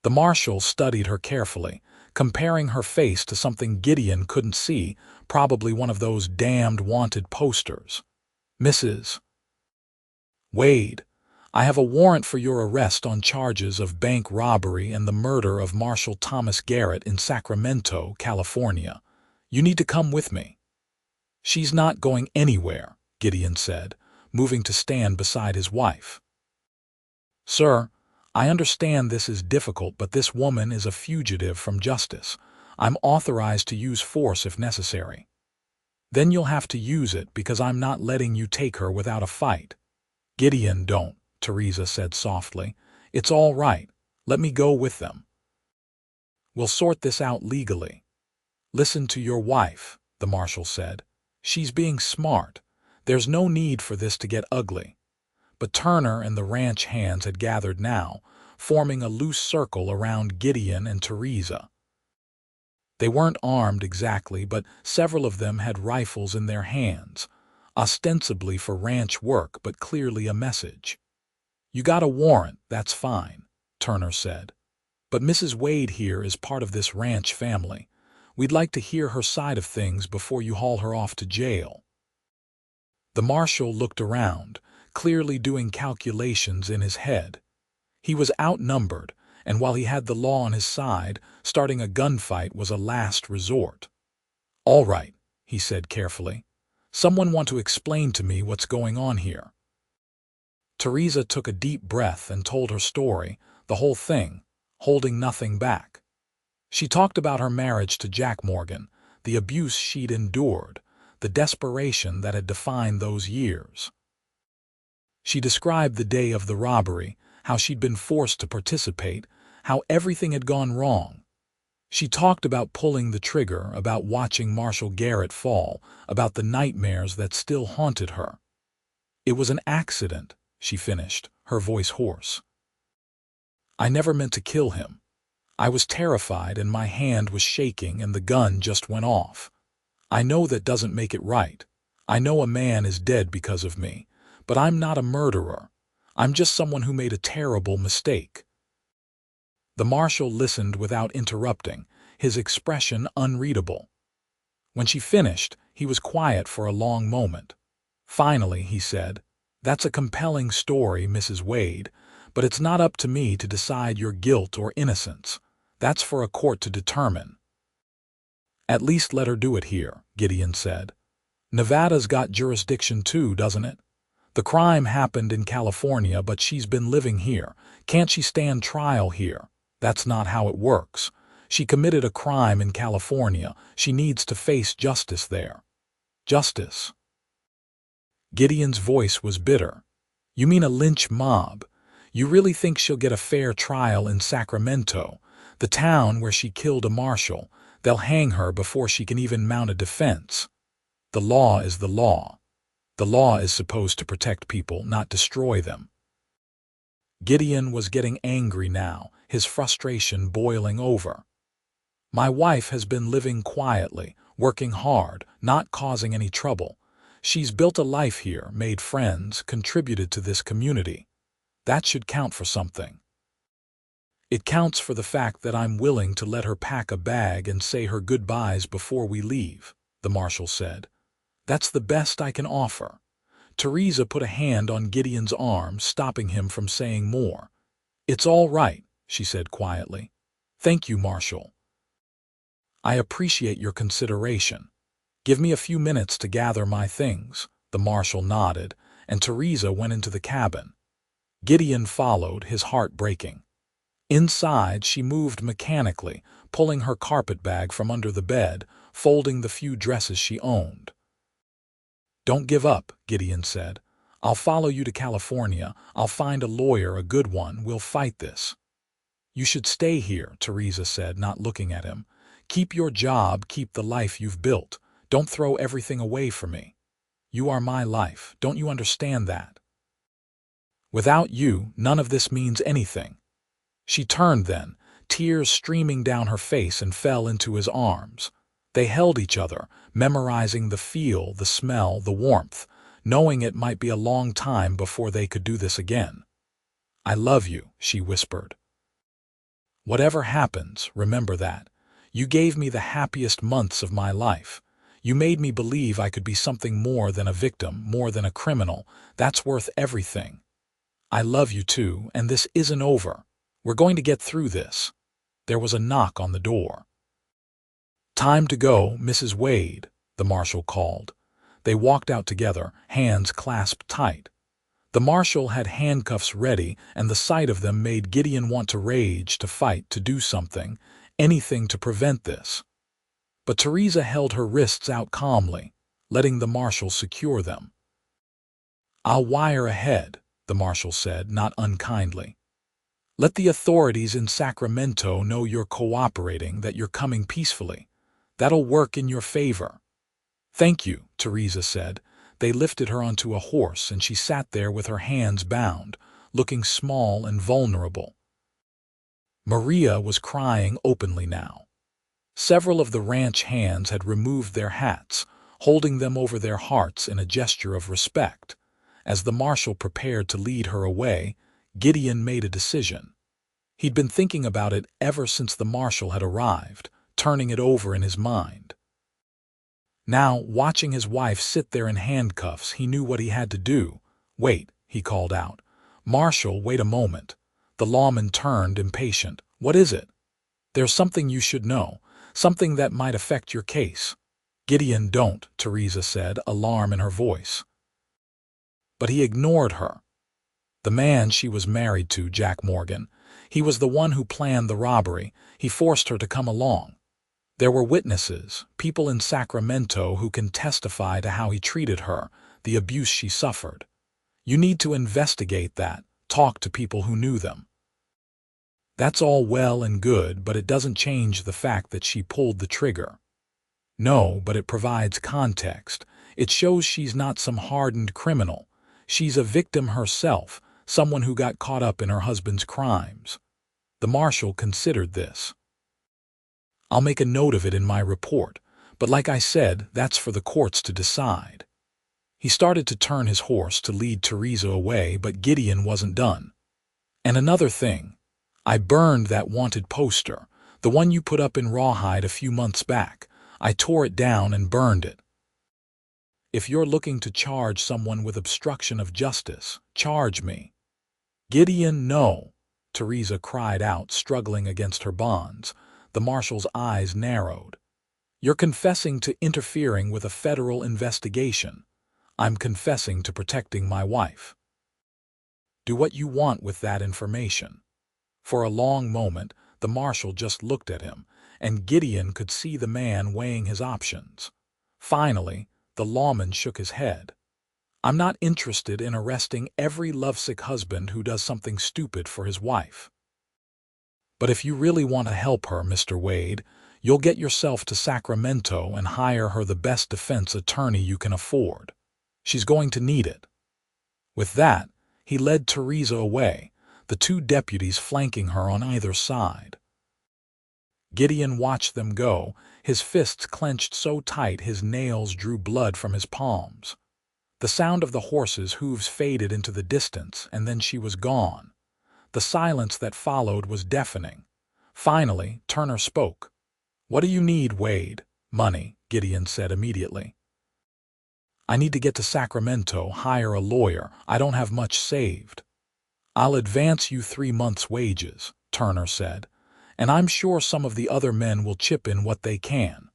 Speaker 1: The marshal studied her carefully, comparing her face to something Gideon couldn't see, probably one of those damned wanted posters. "Mrs. Wade, I have a warrant for your arrest on charges of bank robbery and the murder of Marshal Thomas Garrett in Sacramento, California. You need to come with me." "She's not going anywhere," Gideon said, moving to stand beside his wife. "Sir, I understand this is difficult, but this woman is a fugitive from justice. I'm authorized to use force if necessary." "Then you'll have to use it because I'm not letting you take her without a fight." "Gideon, don't," Theresa said softly. "It's all right. Let me go with them. We'll sort this out legally." "Listen to your wife," the marshal said. "She's being smart. There's no need for this to get ugly." But Turner and the ranch hands had gathered now, forming a loose circle around Gideon and Theresa. They weren't armed exactly, but several of them had rifles in their hands, ostensibly for ranch work but clearly a message. "You got a warrant, that's fine," Turner said. "But Mrs. Wade here is part of this ranch family. We'd like to hear her side of things before you haul her off to jail." The marshal looked around, clearly doing calculations in his head. He was outnumbered, and while he had the law on his side, starting a gunfight was a last resort. "All right," he said carefully. "Someone want to explain to me what's going on here." Theresa took a deep breath and told her story, the whole thing, holding nothing back. She talked about her marriage to Jack Morgan, the abuse she'd endured, the desperation that had defined those years. She described the day of the robbery, how she'd been forced to participate, how everything had gone wrong. She talked about pulling the trigger, about watching Marshal Garrett fall, about the nightmares that still haunted her. "It was an accident," she finished, her voice hoarse. "I never meant to kill him. I was terrified and my hand was shaking and the gun just went off. I know that doesn't make it right. I know a man is dead because of me, but I'm not a murderer. I'm just someone who made a terrible mistake." The marshal listened without interrupting, his expression unreadable. When she finished, he was quiet for a long moment. Finally, he said, "That's a compelling story, Mrs. Wade, but it's not up to me to decide your guilt or innocence. That's for a court to determine." "At least let her do it here," Gideon said. "Nevada's got jurisdiction too, doesn't it? The crime happened in California, but she's been living here. Can't she stand trial here? That's not how it works. She committed a crime in California. She needs to face justice there." "Justice?" Gideon's voice was bitter. "You mean a lynch mob? You really think she'll get a fair trial in Sacramento, the town where she killed a marshal? They'll hang her before she can even mount a defense. The law is the law. The law is supposed to protect people, not destroy them." Gideon was getting angry now, his frustration boiling over. My wife has been living quietly, working hard, not causing any trouble. She's built a life here, made friends, contributed to this community. That should count for something. It counts for the fact that I'm willing to let her pack a bag and say her goodbyes before we leave, the marshal said. That's the best I can offer. Theresa put a hand on Gideon's arm, stopping him from saying more. It's all right, she said quietly. Thank you, Marshal. I appreciate your consideration. Give me a few minutes to gather my things, the marshal nodded, and Theresa went into the cabin. Gideon followed, his heart breaking. Inside, she moved mechanically, pulling her carpet bag from under the bed, folding the few dresses she owned. Don't give up, Gideon said. I'll follow you to California. I'll find a lawyer, a good one. We'll fight this. You should stay here, Theresa said, not looking at him. Keep your job, keep the life you've built. Don't throw everything away for me. You are my life. Don't you understand that? Without you, none of this means anything. She turned then, tears streaming down her face, and fell into his arms. They held each other, memorizing the feel, the smell, the warmth, knowing it might be a long time before they could do this again. I love you, she whispered. Whatever happens, remember that. You gave me the happiest months of my life. You made me believe I could be something more than a victim, more than a criminal. That's worth everything. I love you too, and this isn't over. We're going to get through this. There was a knock on the door. Time to go, Mrs. Wade, the marshal called. They walked out together, hands clasped tight. The marshal had handcuffs ready, and the sight of them made Gideon want to rage, to fight, to do something, anything to prevent this. But Theresa held her wrists out calmly, letting the marshal secure them. I'll wire ahead, the marshal said, not unkindly. Let the authorities in Sacramento know you're cooperating, that you're coming peacefully. That'll work in your favor. Thank you, Theresa said. They lifted her onto a horse, and she sat there with her hands bound, looking small and vulnerable. Maria was crying openly now. Several of the ranch hands had removed their hats, holding them over their hearts in a gesture of respect. As the marshal prepared to lead her away, Gideon made a decision. He'd been thinking about it ever since the marshal had arrived, turning it over in his mind. Now, watching his wife sit there in handcuffs, he knew what he had to do. Wait, he called out. Marshal, wait a moment. The lawman turned, impatient. What is it? There's something you should know, something that might affect your case. Gideon, don't, Theresa said, alarm in her voice. But he ignored her. The man she was married to, Jack Morgan, he was the one who planned the robbery. He forced her to come along. There were witnesses, people in Sacramento who can testify to how he treated her, the abuse she suffered. You need to investigate that, talk to people who knew them. That's all well and good, but it doesn't change the fact that she pulled the trigger. No, but it provides context. It shows she's not some hardened criminal. She's a victim herself, someone who got caught up in her husband's crimes. The marshal considered this. I'll make a note of it in my report, but like I said, that's for the courts to decide. He started to turn his horse to lead Theresa away, but Gideon wasn't done. And another thing, I burned that wanted poster, the one you put up in Rawhide a few months back. I tore it down and burned it. If you're looking to charge someone with obstruction of justice, charge me. Gideon, no, Theresa cried out, struggling against her bonds. The marshal's eyes narrowed. You're confessing to interfering with a federal investigation. I'm confessing to protecting my wife. Do what you want with that information. For a long moment, the marshal just looked at him, and Gideon could see the man weighing his options. Finally, the lawman shook his head. I'm not interested in arresting every lovesick husband who does something stupid for his wife. But if you really want to help her, Mr. Wade, you'll get yourself to Sacramento and hire her the best defense attorney you can afford. She's going to need it. With that, he led Theresa away. the two deputies flanking her on either side. Gideon watched them go, his fists clenched so tight his nails drew blood from his palms. The sound of the horses' hooves faded into the distance, and then she was gone. The silence that followed was deafening. Finally, Turner spoke. "What do you need, Wade?" "Money," Gideon said immediately. "I need to get to Sacramento, hire a lawyer. I don't have much saved." "I'll advance you 3 months' wages," Turner said, "and I'm sure some of the other men will chip in what they can."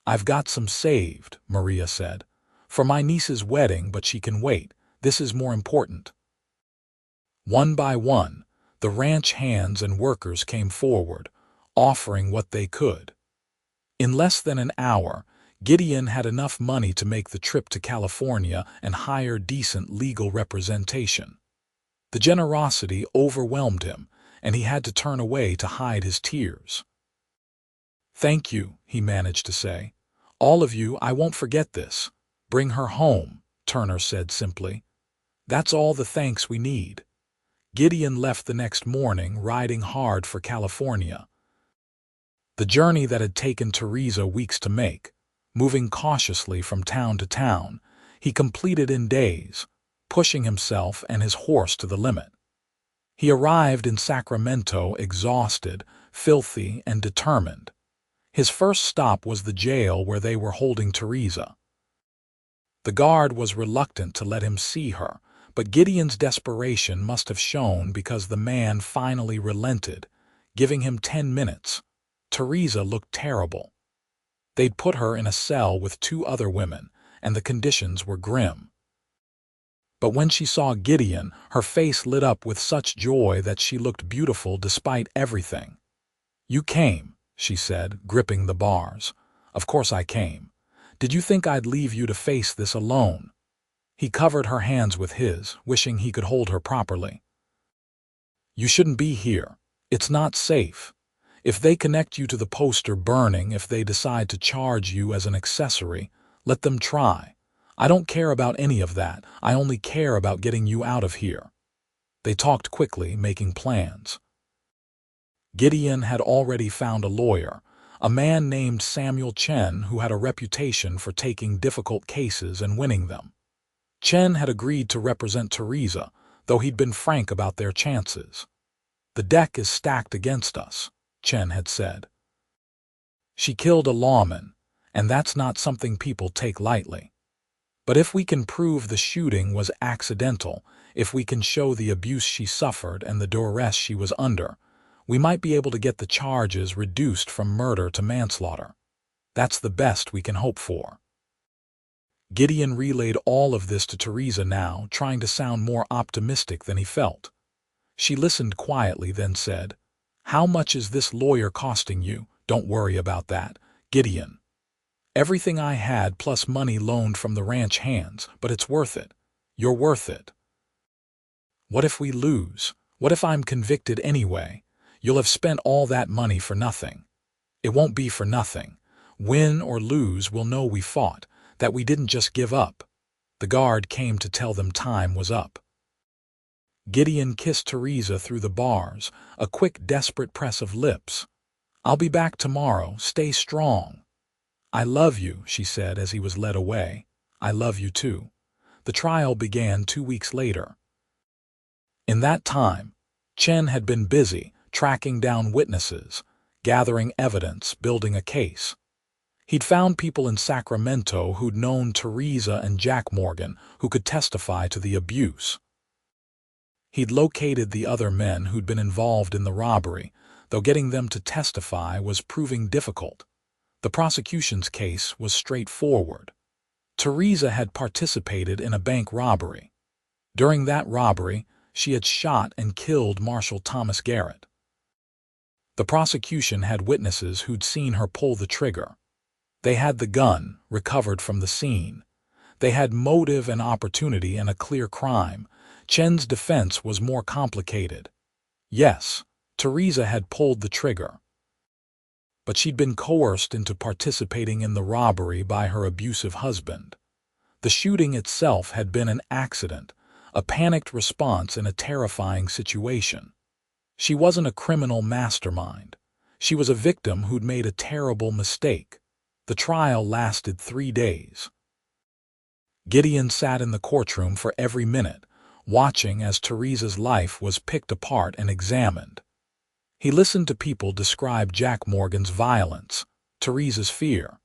Speaker 1: "I've got some saved," Maria said, "for my niece's wedding, but she can wait. This is more important." One by one, the ranch hands and workers came forward, offering what they could. In less than an hour, Gideon had enough money to make the trip to California and hire decent legal representation. The generosity overwhelmed him, and he had to turn away to hide his tears. "Thank you," he managed to say. "All of you, I won't forget this. Bring her home," Turner said simply. "That's all the thanks we need." Gideon left the next morning, riding hard for California. The journey that had taken Theresa weeks to make, moving cautiously from town to town, he completed in days, pushing himself and his horse to the limit. He arrived in Sacramento exhausted, filthy, and determined. His first stop was the jail where they were holding Theresa. The guard was reluctant to let him see her, but Gideon's desperation must have shown because the man finally relented, giving him 10 minutes. Theresa looked terrible. They'd put her in a cell with 2 other women, and the conditions were grim. But when she saw Gideon, her face lit up with such joy that she looked beautiful despite everything. "You came," she said, gripping the bars. "Of course I came. Did you think I'd leave you to face this alone?" He covered her hands with his, wishing he could hold her properly. "You shouldn't be here. It's not safe. If they connect you to the poster burning, if they decide to charge you as an accessory, let them try. I don't care about any of that. I only care about getting you out of here." They talked quickly, making plans. Gideon had already found a lawyer, a man named Samuel Chen who had a reputation for taking difficult cases and winning them. Chen had agreed to represent Theresa, though he'd been frank about their chances. "The deck is stacked against us," Chen had said. "She killed a lawman, and that's not something people take lightly. But if we can prove the shooting was accidental, if we can show the abuse she suffered and the duress she was under, we might be able to get the charges reduced from murder to manslaughter. That's the best we can hope for." Gideon relayed all of this to Theresa now, trying to sound more optimistic than he felt. She listened quietly, then said, "How much is this lawyer costing you?" "Don't worry about that, Gideon. Everything I had plus money loaned from the ranch hands, but it's worth it. You're worth it." "What if we lose? What if I'm convicted anyway? You'll have spent all that money for nothing." "It won't be for nothing. Win or lose, we'll know we fought, that we didn't just give up." The guard came to tell them time was up. Gideon kissed Theresa through the bars, a quick, desperate press of lips. "I'll be back tomorrow. Stay strong." "I love you," she said as he was led away. "I love you too." The trial began 2 weeks later. In that time, Chen had been busy tracking down witnesses, gathering evidence, building a case. He'd found people in Sacramento who'd known Theresa and Jack Morgan who could testify to the abuse. He'd located the other men who'd been involved in the robbery, though getting them to testify was proving difficult. The prosecution's case was straightforward. Theresa had participated in a bank robbery. During that robbery, she had shot and killed Marshal Thomas Garrett. The prosecution had witnesses who'd seen her pull the trigger. They had the gun, recovered from the scene. They had motive and opportunity and a clear crime. Chen's defense was more complicated. Yes, Theresa had pulled the trigger, but she'd been coerced into participating in the robbery by her abusive husband. The shooting itself had been an accident, a panicked response in a terrifying situation. She wasn't a criminal mastermind. She was a victim who'd made a terrible mistake. The trial lasted 3 days. Gideon sat in the courtroom for every minute, watching as Theresa's life was picked apart and examined. He listened to people describe Jack Morgan's violence, Theresa's fear.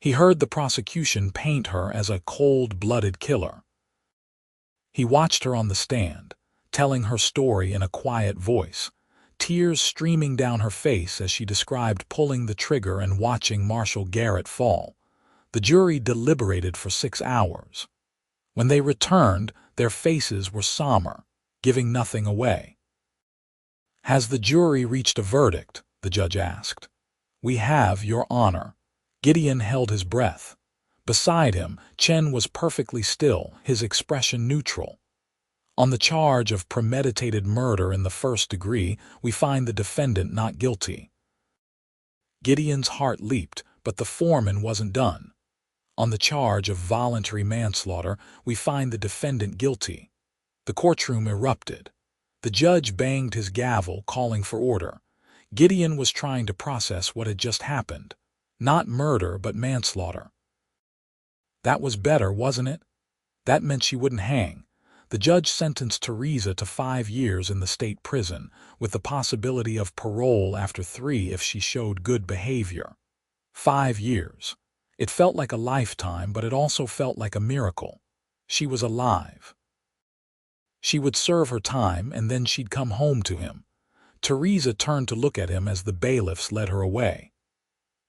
Speaker 1: He heard the prosecution paint her as a cold-blooded killer. He watched her on the stand, telling her story in a quiet voice, tears streaming down her face as she described pulling the trigger and watching Marshall Garrett fall. The jury deliberated for 6 hours. When they returned, their faces were somber, giving nothing away. "Has the jury reached a verdict?" the judge asked. "We have, Your Honor." Gideon held his breath. Beside him, Chen was perfectly still, his expression neutral. "On the charge of premeditated murder in the first degree, we find the defendant not guilty." Gideon's heart leaped, but the foreman wasn't done. "On the charge of voluntary manslaughter, we find the defendant guilty." The courtroom erupted. The judge banged his gavel, calling for order. Gideon was trying to process what had just happened. Not murder, but manslaughter. That was better, wasn't it? That meant she wouldn't hang. The judge sentenced Theresa to 5 years in the state prison, with the possibility of parole after 3 if she showed good behavior. 5 years. It felt like a lifetime, but it also felt like a miracle. She was alive. She would serve her time, and then she'd come home to him. Theresa turned to look at him as the bailiffs led her away.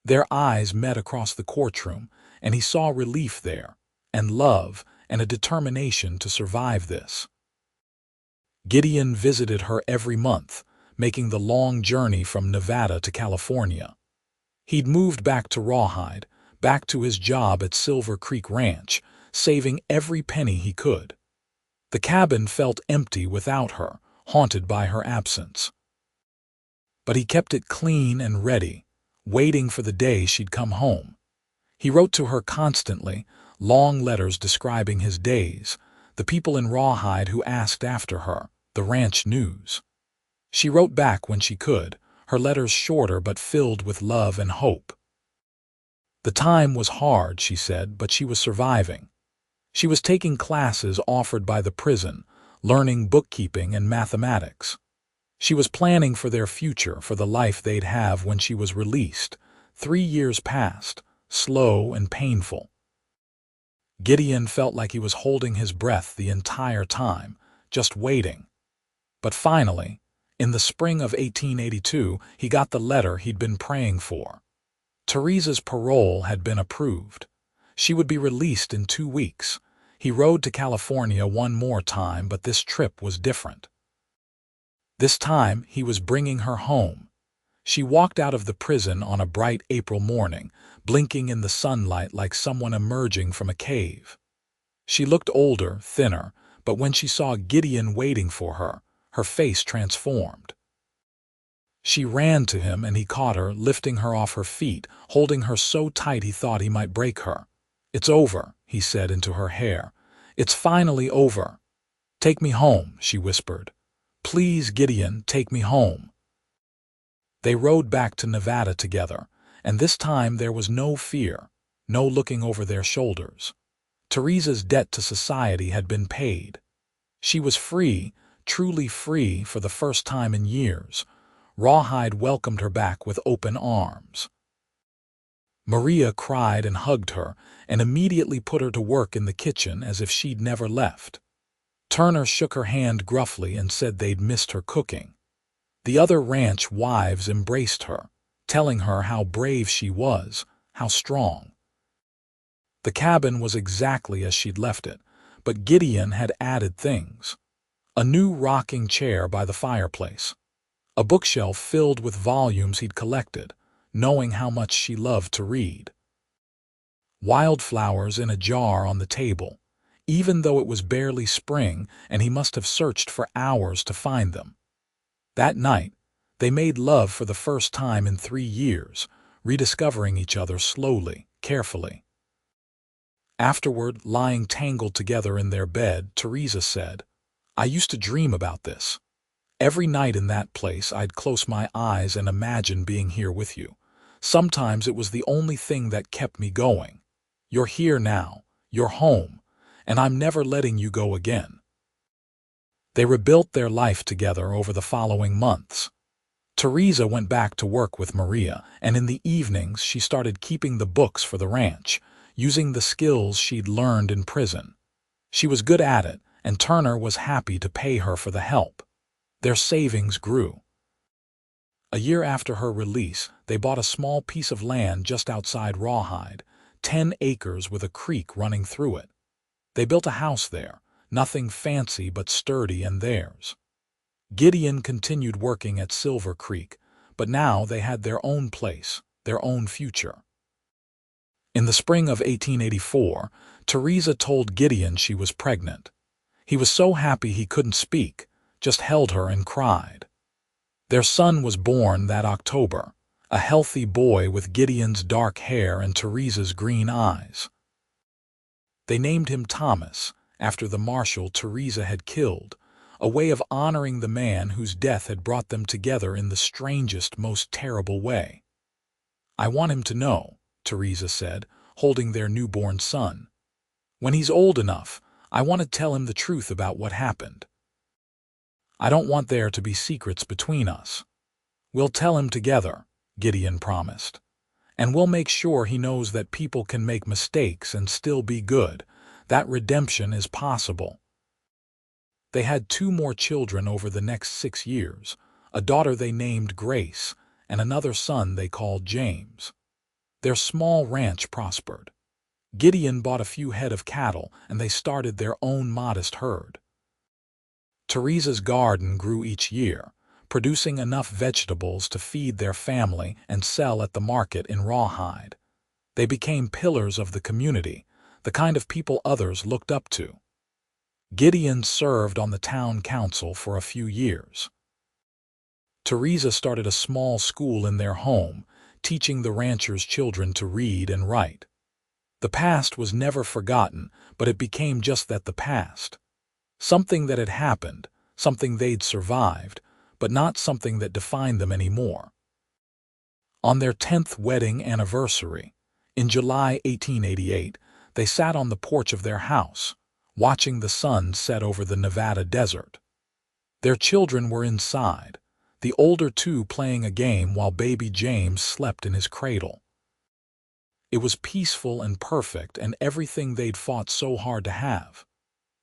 Speaker 1: Their eyes met across the courtroom, and he saw relief there, and love, and a determination to survive this. Gideon visited her every month, making the long journey from Nevada to California. He'd moved back to Rawhide, back to his job at Silver Creek Ranch, saving every penny he could. The cabin felt empty without her, haunted by her absence. But he kept it clean and ready, waiting for the day she'd come home. He wrote to her constantly, long letters describing his days, the people in Rawhide who asked after her, the ranch news. She wrote back when she could, her letters shorter but filled with love and hope. The time was hard, she said, but she was surviving. She was taking classes offered by the prison, learning bookkeeping and mathematics. She was planning for their future, for the life they'd have when she was released. 3 years passed, slow and painful. Gideon felt like he was holding his breath the entire time, just waiting. But finally, in the spring of 1882, he got the letter he'd been praying for. Theresa's parole had been approved. She would be released in 2 weeks. He rode to California one more time, but this trip was different. This time, he was bringing her home. She walked out of the prison on a bright April morning, blinking in the sunlight like someone emerging from a cave. She looked older, thinner, but when she saw Gideon waiting for her, her face transformed. She ran to him and he caught her, lifting her off her feet, holding her so tight he thought he might break her. "It's over," he said into her hair. "It's finally over. Take me home," she whispered. "Please, Gideon, take me home." They rode back to Nevada together, and this time there was no fear, no looking over their shoulders. Theresa's debt to society had been paid. She was free, truly free for the first time in years. Rawhide welcomed her back with open arms. Maria cried and hugged her, and immediately put her to work in the kitchen as if she'd never left. Turner shook her hand gruffly and said they'd missed her cooking. The other ranch wives embraced her, telling her how brave she was, how strong. The cabin was exactly as she'd left it, but Gideon had added things. A new rocking chair by the fireplace. A bookshelf filled with volumes he'd collected, knowing how much she loved to read. Wildflowers in a jar on the table, even though it was barely spring and he must have searched for hours to find them. That night, they made love for the first time in 3 years, rediscovering each other slowly, carefully. Afterward, lying tangled together in their bed, Theresa said, I used to dream about this. Every night in that place, I'd close my eyes and imagine being here with you. Sometimes it was the only thing that kept me going. You're here now, you're home, and I'm never letting you go again. They rebuilt their life together over the following months. Theresa went back to work with Maria, and in the evenings she started keeping the books for the ranch, using the skills she'd learned in prison. She was good at it, and Turner was happy to pay her for the help. Their savings grew. A year after her release, they bought a small piece of land just outside Rawhide, 10 acres with a creek running through it. They built a house there, nothing fancy but sturdy and theirs. Gideon continued working at Silver Creek, but now they had their own place, their own future. In the spring of 1884, Theresa told Gideon she was pregnant. He was so happy he couldn't speak, just held her and cried. Their son was born that October, a healthy boy with Gideon's dark hair and Theresa's green eyes. They named him Thomas, after the marshal Theresa had killed, a way of honoring the man whose death had brought them together in the strangest, most terrible way. I want him to know, Theresa said, holding their newborn son. When he's old enough, I want to tell him the truth about what happened. I don't want there to be secrets between us. We'll tell him together, Gideon promised. And we'll make sure he knows that people can make mistakes and still be good, that redemption is possible. They had 2 more children over the next 6 years, a daughter they named Grace and another son they called James. Their small ranch prospered. Gideon bought a few head of cattle and they started their own modest herd. Theresa's garden grew each year, producing enough vegetables to feed their family and sell at the market in Rawhide. They became pillars of the community, the kind of people others looked up to. Gideon served on the town council for a few years. Theresa started a small school in their home, teaching the ranchers' children to read and write. The past was never forgotten, but it became just that, the past. Something that had happened, something they'd survived, but not something that defined them anymore. On their 10th wedding anniversary, in July 1888, they sat on the porch of their house, watching the sun set over the Nevada desert. Their children were inside, the older 2 playing a game while baby James slept in his cradle. It was peaceful and perfect and everything they'd fought so hard to have.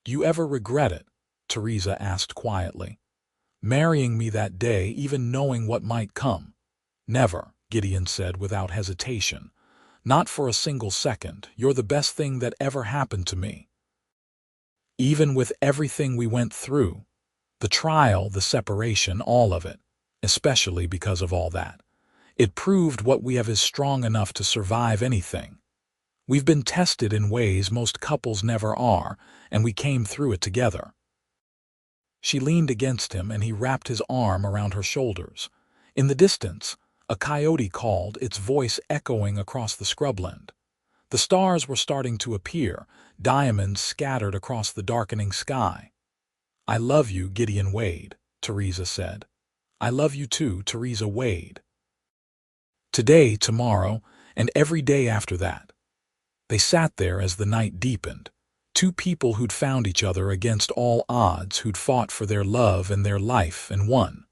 Speaker 1: "Do you ever regret it?" Theresa asked quietly. "Marrying me that day, even knowing what might come?" "Never," Gideon said without hesitation. "Not for a single second. You're the best thing that ever happened to me." Even with everything we went through, the trial, the separation, all of it, especially because of all that, it proved what we have is strong enough to survive anything. We've been tested in ways most couples never are, and we came through it together. She leaned against him and he wrapped his arm around her shoulders. In the distance, a coyote called, its voice echoing across the scrubland. The stars were starting to appear, diamonds scattered across the darkening sky. "I love you, Gideon Wade," Theresa said. "I love you too, Theresa Wade." Today, tomorrow, and every day after that. They sat there as the night deepened, 2 people who'd found each other against all odds, who'd fought for their love and their life and won.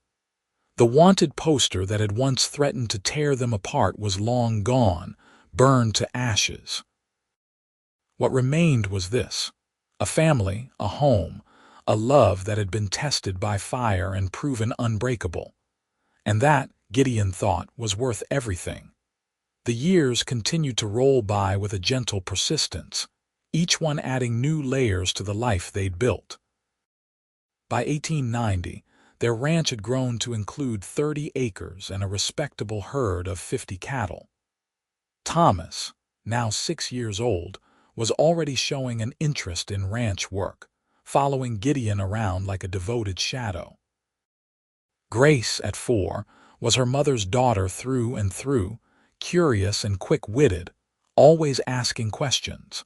Speaker 1: The wanted poster that had once threatened to tear them apart was long gone, burned to ashes. What remained was this: a family, a home, a love that had been tested by fire and proven unbreakable. And that, Gideon thought, was worth everything. The years continued to roll by with a gentle persistence, each one adding new layers to the life they'd built. By 1890, their ranch had grown to include 30 acres and a respectable herd of 50 cattle. Thomas, now 6 years old, was already showing an interest in ranch work, following Gideon around like a devoted shadow. Grace, at 4, was her mother's daughter through and through, curious and quick-witted, always asking questions.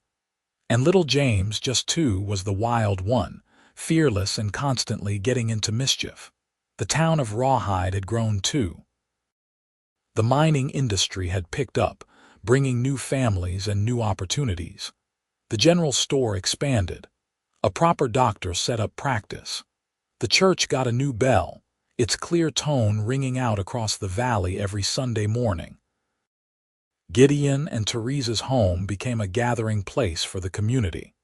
Speaker 1: And little James, just 2, was the wild one, fearless and constantly getting into mischief. The town of Rawhide had grown too. The mining industry had picked up, bringing new families and new opportunities. The general store expanded. A proper doctor set up practice. The church got a new bell, its clear tone ringing out across the valley every Sunday morning. Gideon and Theresa's home became a gathering place for the community.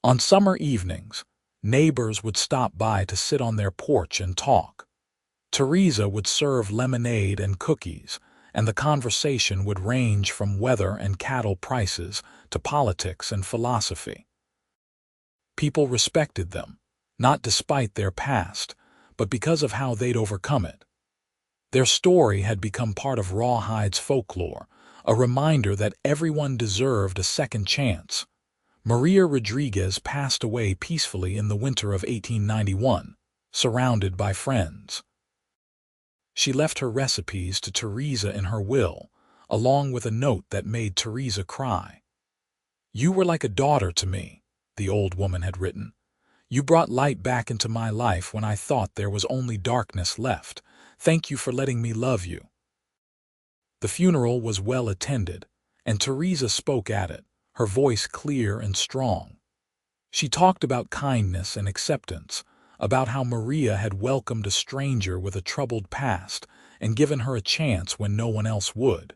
Speaker 1: On summer evenings, neighbors would stop by to sit on their porch and talk. Theresa would serve lemonade and cookies, and the conversation would range from weather and cattle prices to politics and philosophy. People respected them, not despite their past, but because of how they'd overcome it. Their story had become part of Rawhide's folklore, a reminder that everyone deserved a second chance. Maria Rodriguez passed away peacefully in the winter of 1891, surrounded by friends. She left her recipes to Theresa in her will, along with a note that made Theresa cry. "You were like a daughter to me," the old woman had written. "You brought light back into my life when I thought there was only darkness left. Thank you for letting me love you." The funeral was well attended, and Theresa spoke at it, her voice clear and strong. She talked about kindness and acceptance, about how Maria had welcomed a stranger with a troubled past and given her a chance when no one else would.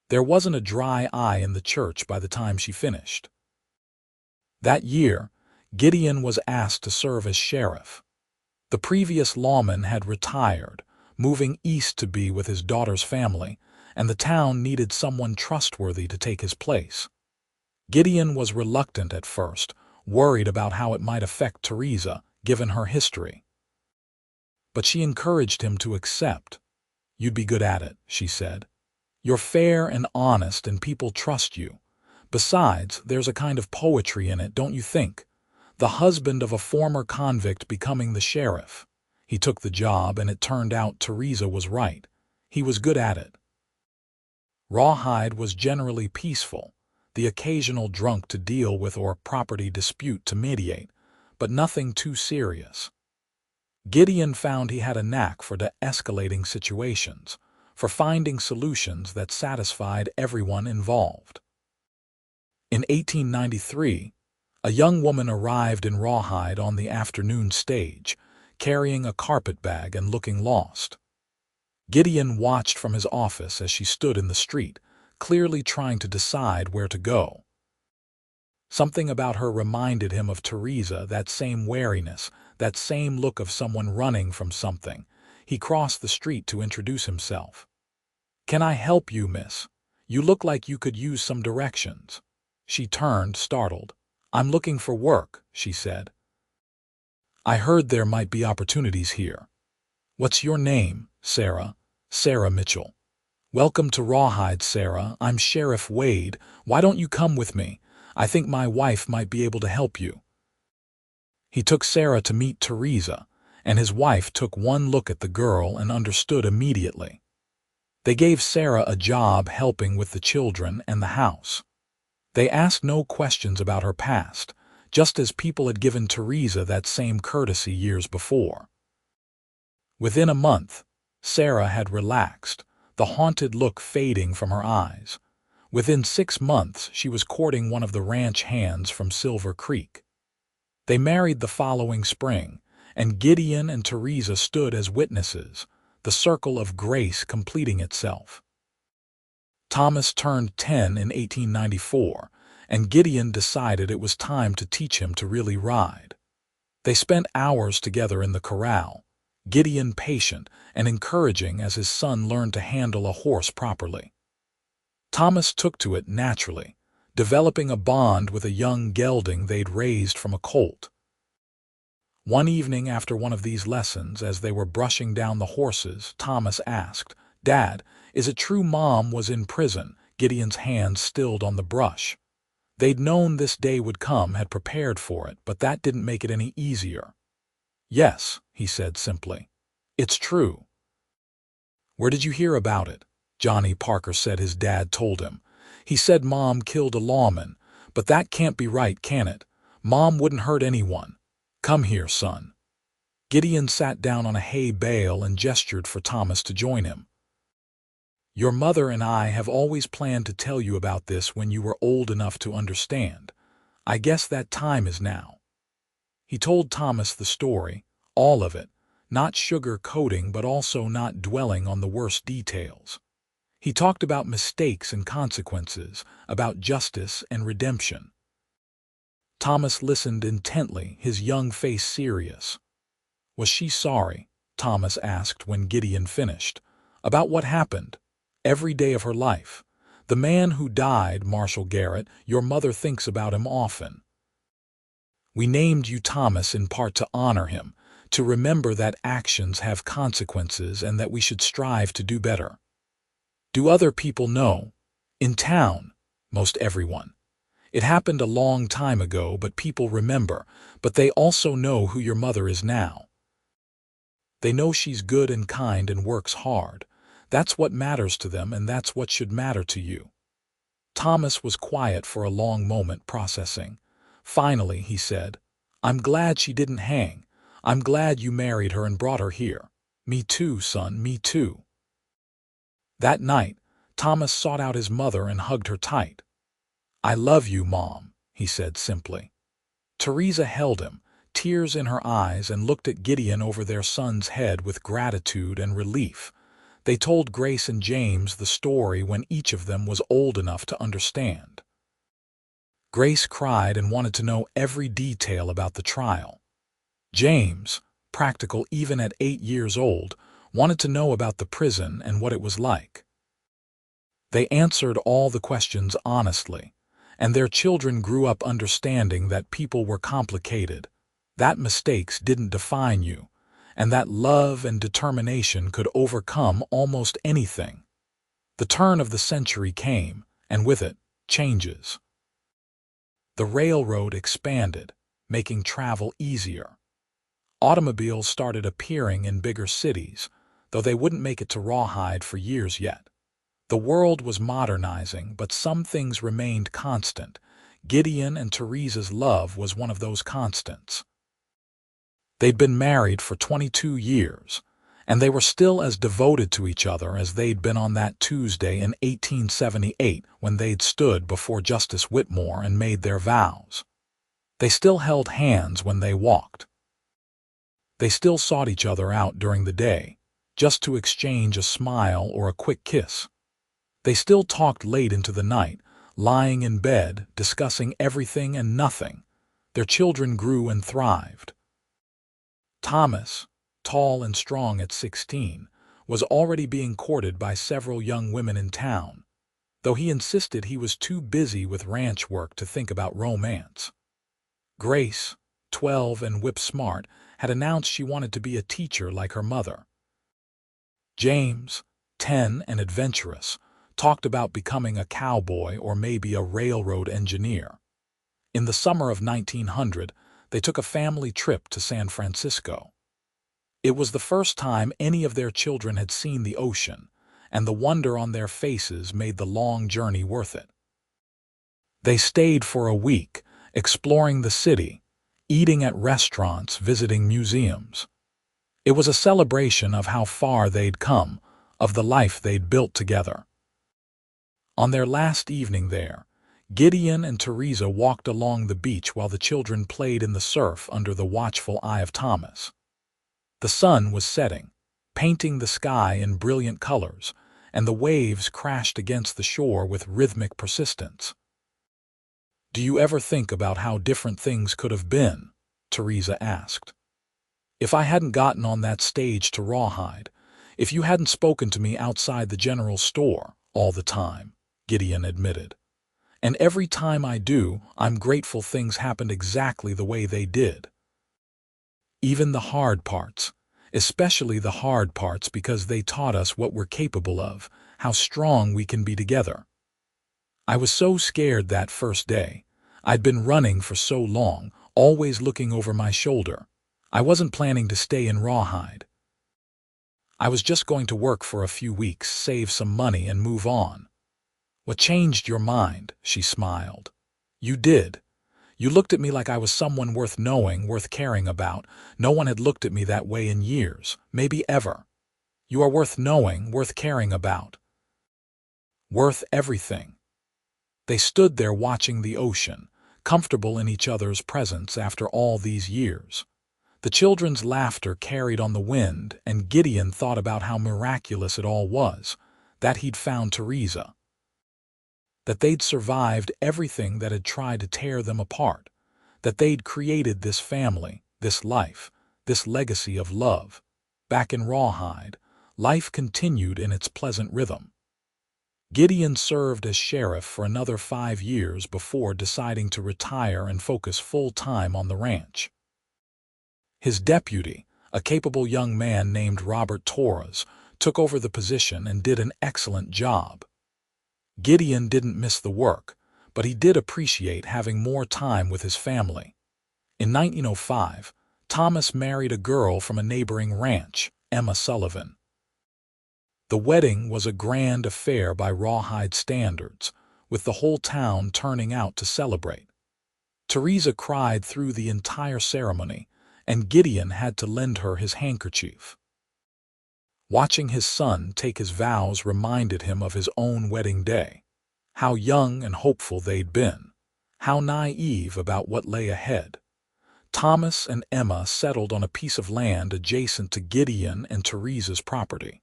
Speaker 1: There wasn't a dry eye in the church by the time she finished. That year, Gideon was asked to serve as sheriff. The previous lawman had retired, moving east to be with his daughter's family, and the town needed someone trustworthy to take his place. Gideon was reluctant at first, worried about how it might affect Theresa, given her history. But she encouraged him to accept. "You'd be good at it," she said. "You're fair and honest and people trust you. Besides, there's a kind of poetry in it, don't you think? The husband of a former convict becoming the sheriff." He took the job, and it turned out Theresa was right. He was good at it. Rawhide was generally peaceful, the occasional drunk to deal with or property dispute to mediate, but nothing too serious. Gideon found he had a knack for de-escalating situations, for finding solutions that satisfied everyone involved. In 1893, a young woman arrived in Rawhide on the afternoon stage, carrying a carpet bag and looking lost. Gideon watched from his office as she stood in the street, clearly trying to decide where to go. Something about her reminded him of Theresa, that same wariness, that same look of someone running from something. He crossed the street to introduce himself. "Can I help you, miss? You look like you could use some directions." She turned, startled. "I'm looking for work," she said. "I heard there might be opportunities here." "What's your name?" "Sarah. Sarah Mitchell." "Welcome to Rawhide, Sarah. I'm Sheriff Wade. Why don't you come with me? I think my wife might be able to help you." He took Sarah to meet Theresa, and his wife took one look at the girl and understood immediately. They gave Sarah a job helping with the children and the house. They asked no questions about her past, just as people had given Theresa that same courtesy years before. Within a month, Sarah had relaxed, the haunted look fading from her eyes. Within 6 months, she was courting one of the ranch hands from Silver Creek. They married the following spring, and Gideon and Theresa stood as witnesses, the circle of grace completing itself. Thomas turned 10 in 1894, and Gideon decided it was time to teach him to really ride. They spent hours together in the corral, Gideon patient and encouraging as his son learned to handle a horse properly. Thomas took to it naturally, developing a bond with a young gelding they'd raised from a colt. One evening after one of these lessons, as they were brushing down the horses, Thomas asked, "Dad, is it true Mom was in prison?" Gideon's hands stilled on the brush. They'd known this day would come, had prepared for it, but that didn't make it any easier. "Yes," he said simply. "It's true." "Where did you hear about it?" Johnny Parker said his dad told him. "He said Mom killed a lawman, but that can't be right, can it? Mom wouldn't hurt anyone." Come here, son. Gideon sat down on a hay bale and gestured for Thomas to join him. Your mother and I have always planned to tell you about this when you were old enough to understand. I guess that time is now. He told Thomas the story, all of it, not sugar-coating but also not dwelling on the worst details. He talked about mistakes and consequences, about justice and redemption. Thomas listened intently, his young face serious. Was she sorry, Thomas asked when Gideon finished, about what happened? Every day of her life. The man who died, Marshall Garrett, your mother thinks about him often. We named you Thomas in part to honor him, to remember that actions have consequences and that we should strive to do better. Do other people know? In town, most everyone. It happened a long time ago, but people remember, but they also know who your mother is now. They know she's good and kind and works hard. That's what matters to them, and that's what should matter to you. Thomas was quiet for a long moment, processing. Finally, he said, I'm glad she didn't hang. I'm glad you married her and brought her here. Me too, son, me too. That night, Thomas sought out his mother and hugged her tight. I love you, Mom, he said simply. Theresa held him, tears in her eyes, and looked at Gideon over their son's head with gratitude and relief. They told Grace and James the story when each of them was old enough to understand. Grace cried and wanted to know every detail about the trial. James, practical even at 8 years old, wanted to know about the prison and what it was like. They answered all the questions honestly, and their children grew up understanding that people were complicated, that mistakes didn't define you, and that love and determination could overcome almost anything. The turn of the century came, and with it, changes. The railroad expanded, making travel easier. Automobiles started appearing in bigger cities, though they wouldn't make it to Rawhide for years yet. The world was modernizing, but some things remained constant. Gideon and Theresa's love was one of those constants. They'd been married for 22 years, and they were still as devoted to each other as they'd been on that Tuesday in 1878 when they'd stood before Justice Whitmore and made their vows. They still held hands when they walked. They still sought each other out during the day, just to exchange a smile or a quick kiss. They still talked late into the night, lying in bed, discussing everything and nothing. Their children grew and thrived. Thomas, tall and strong at 16, was already being courted by several young women in town, though he insisted he was too busy with ranch work to think about romance. Grace, 12 and whip-smart, had announced she wanted to be a teacher like her mother. James, 10 and adventurous, talked about becoming a cowboy or maybe a railroad engineer. In the summer of 1900, they took a family trip to San Francisco. It was the first time any of their children had seen the ocean, and the wonder on their faces made the long journey worth it. They stayed for a week, exploring the city, eating at restaurants, visiting museums. It was a celebration of how far they'd come, of the life they'd built together. On their last evening there, Gideon and Theresa walked along the beach while the children played in the surf under the watchful eye of Thomas. The sun was setting, painting the sky in brilliant colors, and the waves crashed against the shore with rhythmic persistence. Do you ever think about how different things could have been? Theresa asked. If I hadn't gotten on that stage to Rawhide, if you hadn't spoken to me outside the general store all the time, Gideon admitted. And every time I do, I'm grateful things happened exactly the way they did. Even the hard parts, especially the hard parts because they taught us what we're capable of, how strong we can be together. I was so scared that first day. I'd been running for so long, always looking over my shoulder. I wasn't planning to stay in Rawhide. I was just going to work for a few weeks, save some money, and move on. What changed your mind? She smiled. You did. You looked at me like I was someone worth knowing, worth caring about. No one had looked at me that way in years, maybe ever. You are worth knowing, worth caring about. Worth everything. They stood there watching the ocean, comfortable in each other's presence after all these years. The children's laughter carried on the wind, and Gideon thought about how miraculous it all was, that he'd found Theresa, that they'd survived everything that had tried to tear them apart, that they'd created this family, this life, this legacy of love. Back in Rawhide, life continued in its pleasant rhythm. Gideon served as sheriff for another 5 years before deciding to retire and focus full-time on the ranch. His deputy, a capable young man named Robert Torres, took over the position and did an excellent job. Gideon didn't miss the work, but he did appreciate having more time with his family. In 1905, Thomas married a girl from a neighboring ranch, Emma Sullivan. The wedding was a grand affair by Rawhide standards, with the whole town turning out to celebrate. Theresa cried through the entire ceremony, and Gideon had to lend her his handkerchief. Watching his son take his vows reminded him of his own wedding day. How young and hopeful they'd been. How naive about what lay ahead. Thomas and Emma settled on a piece of land adjacent to Gideon and Theresa's property.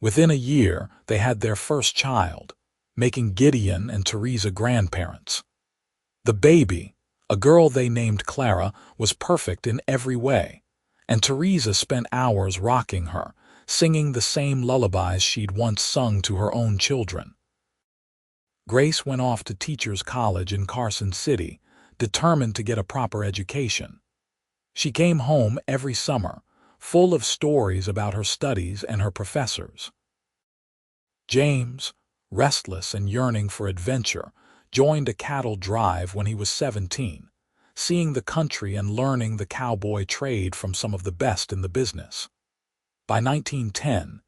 Speaker 1: Within a year, they had their first child, making Gideon and Theresa grandparents. The baby, a girl they named Clara, was perfect in every way, and Theresa spent hours rocking her, singing the same lullabies she'd once sung to her own children. Grace went off to teachers' college in Carson City, determined to get a proper education. She came home every summer, full of stories about her studies and her professors. James, restless and yearning for adventure, joined a cattle drive when he was 17, seeing the country and learning the cowboy trade from some of the best in the business. By 1910,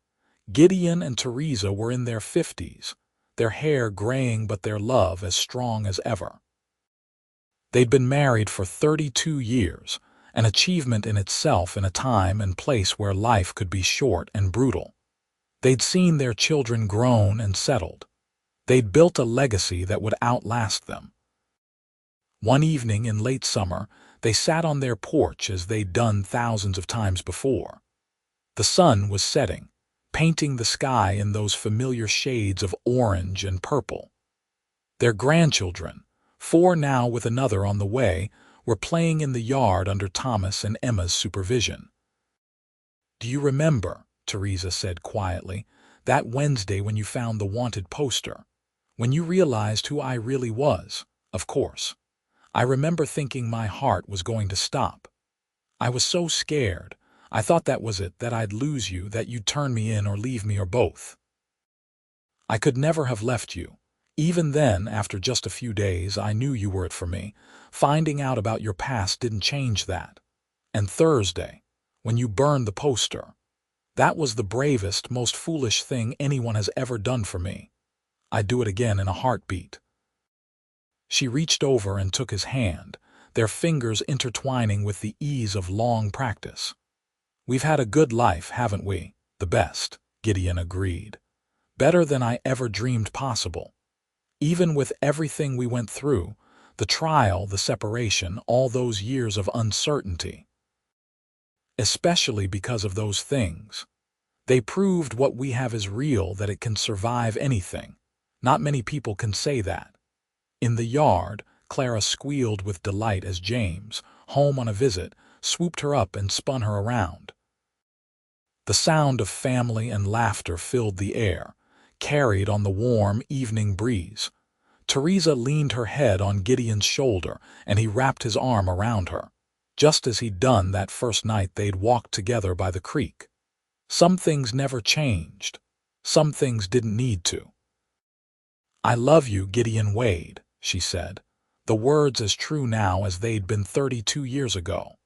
Speaker 1: Gideon and Theresa were in their 50s, their hair graying but their love as strong as ever. They'd been married for 32 years, an achievement in itself in a time and place where life could be short and brutal. They'd seen their children grown and settled. They'd built a legacy that would outlast them. One evening in late summer, they sat on their porch as they'd done thousands of times before. The sun was setting, painting the sky in those familiar shades of orange and purple. Their grandchildren, 4 now with another on the way, were playing in the yard under Thomas and Emma's supervision. "Do you remember," Theresa said quietly, "that Wednesday when you found the wanted poster? When you realized who I really was, of course. I remember thinking my heart was going to stop. I was so scared. I thought that was it, that I'd lose you, that you'd turn me in or leave me or both. I could never have left you. Even then, after just a few days, I knew you were it for me. Finding out about your past didn't change that. And Thursday, when you burned the poster, that was the bravest, most foolish thing anyone has ever done for me. I'd do it again in a heartbeat." She reached over and took his hand, their fingers intertwining with the ease of long practice. "We've had a good life, haven't we? The best," Gideon agreed. "Better than I ever dreamed possible. Even with everything we went through, the trial, the separation, all those years of uncertainty. Especially because of those things. They proved what we have is real, that it can survive anything. Not many people can say that." In the yard, Clara squealed with delight as James, home on a visit, swooped her up and spun her around. The sound of family and laughter filled the air, carried on the warm evening breeze. Theresa leaned her head on Gideon's shoulder, and he wrapped his arm around her, just as he'd done that first night they'd walked together by the creek. Some things never changed. Some things didn't need to. "I love you, Gideon Wade," she said, the words as true now as they'd been 32 years ago.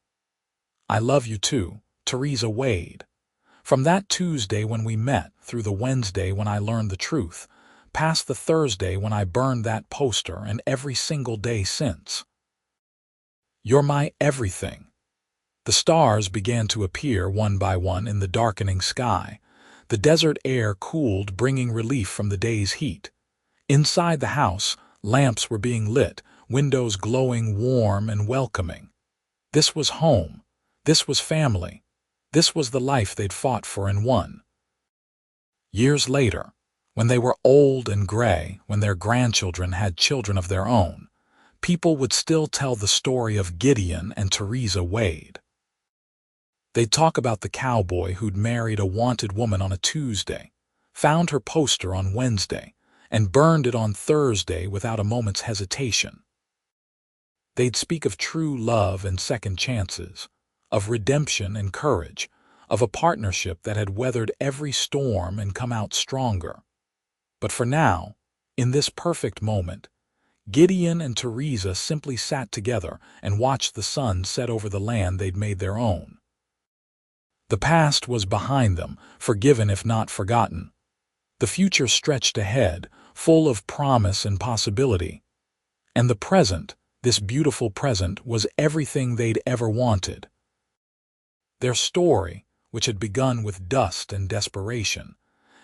Speaker 1: "I love you too, Theresa Wade. From that Tuesday when we met, through the Wednesday when I learned the truth, past the Thursday when I burned that poster and every single day since. You're my everything. The stars began to appear one by one in the darkening sky. The desert air cooled, bringing relief from the day's heat. Inside the house, lamps were being lit, windows glowing warm and welcoming. This was home. This was family. This was the life they'd fought for and won. Years later, when they were old and gray, when their grandchildren had children of their own, people would still tell the story of Gideon and Theresa Wade. They'd talk about the cowboy who'd married a wanted woman on a Tuesday, found her poster on Wednesday, and burned it on Thursday without a moment's hesitation. They'd speak of true love and second chances, of redemption and courage, of a partnership that had weathered every storm and come out stronger. But for now, in this perfect moment, Gideon and Theresa simply sat together and watched the sun set over the land they'd made their own. The past was behind them, forgiven if not forgotten. The future stretched ahead, full of promise and possibility. And the present, this beautiful present, was everything they'd ever wanted. Their story, which had begun with dust and desperation,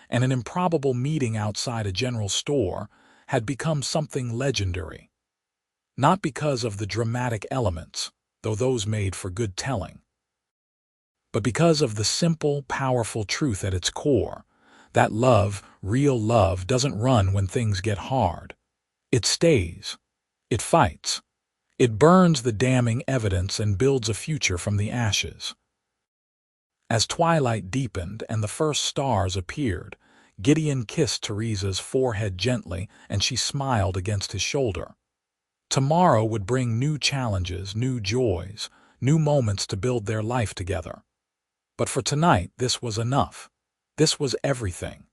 Speaker 1: and an improbable meeting outside a general store, had become something legendary. Not because of the dramatic elements, though those made for good telling, but because of the simple, powerful truth at its core, that love, real love, doesn't run when things get hard. It stays. It fights. It burns the damning evidence and builds a future from the ashes. As twilight deepened and the first stars appeared, Gideon kissed Theresa's forehead gently, and she smiled against his shoulder. Tomorrow would bring new challenges, new joys, new moments to build their life together. But for tonight, this was enough. This was everything.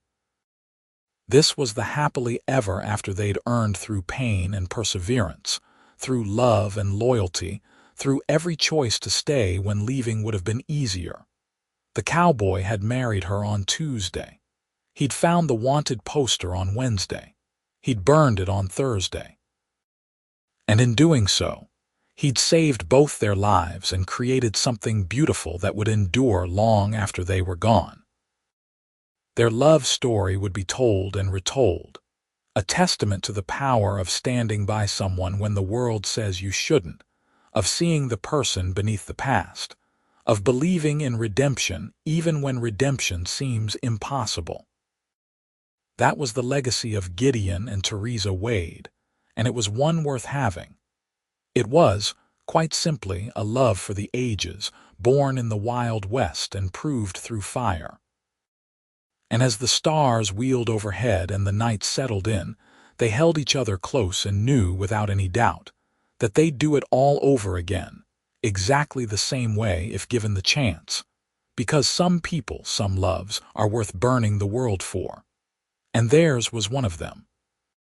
Speaker 1: This was the happily ever after they'd earned through pain and perseverance, through love and loyalty, through every choice to stay when leaving would have been easier. The cowboy had married her on Tuesday. He'd found the wanted poster on Wednesday. He'd burned it on Thursday. And in doing so, he'd saved both their lives and created something beautiful that would endure long after they were gone. Their love story would be told and retold, a testament to the power of standing by someone when the world says you shouldn't, of seeing the person beneath the past, of believing in redemption even when redemption seems impossible. That was the legacy of Gideon and Theresa Wade, and it was one worth having. It was, quite simply, a love for the ages, born in the Wild West and proved through fire. And as the stars wheeled overhead and the night settled in, they held each other close and knew without any doubt that they'd do it all over again, exactly the same way if given the chance, because some people, some loves, are worth burning the world for. And theirs was one of them.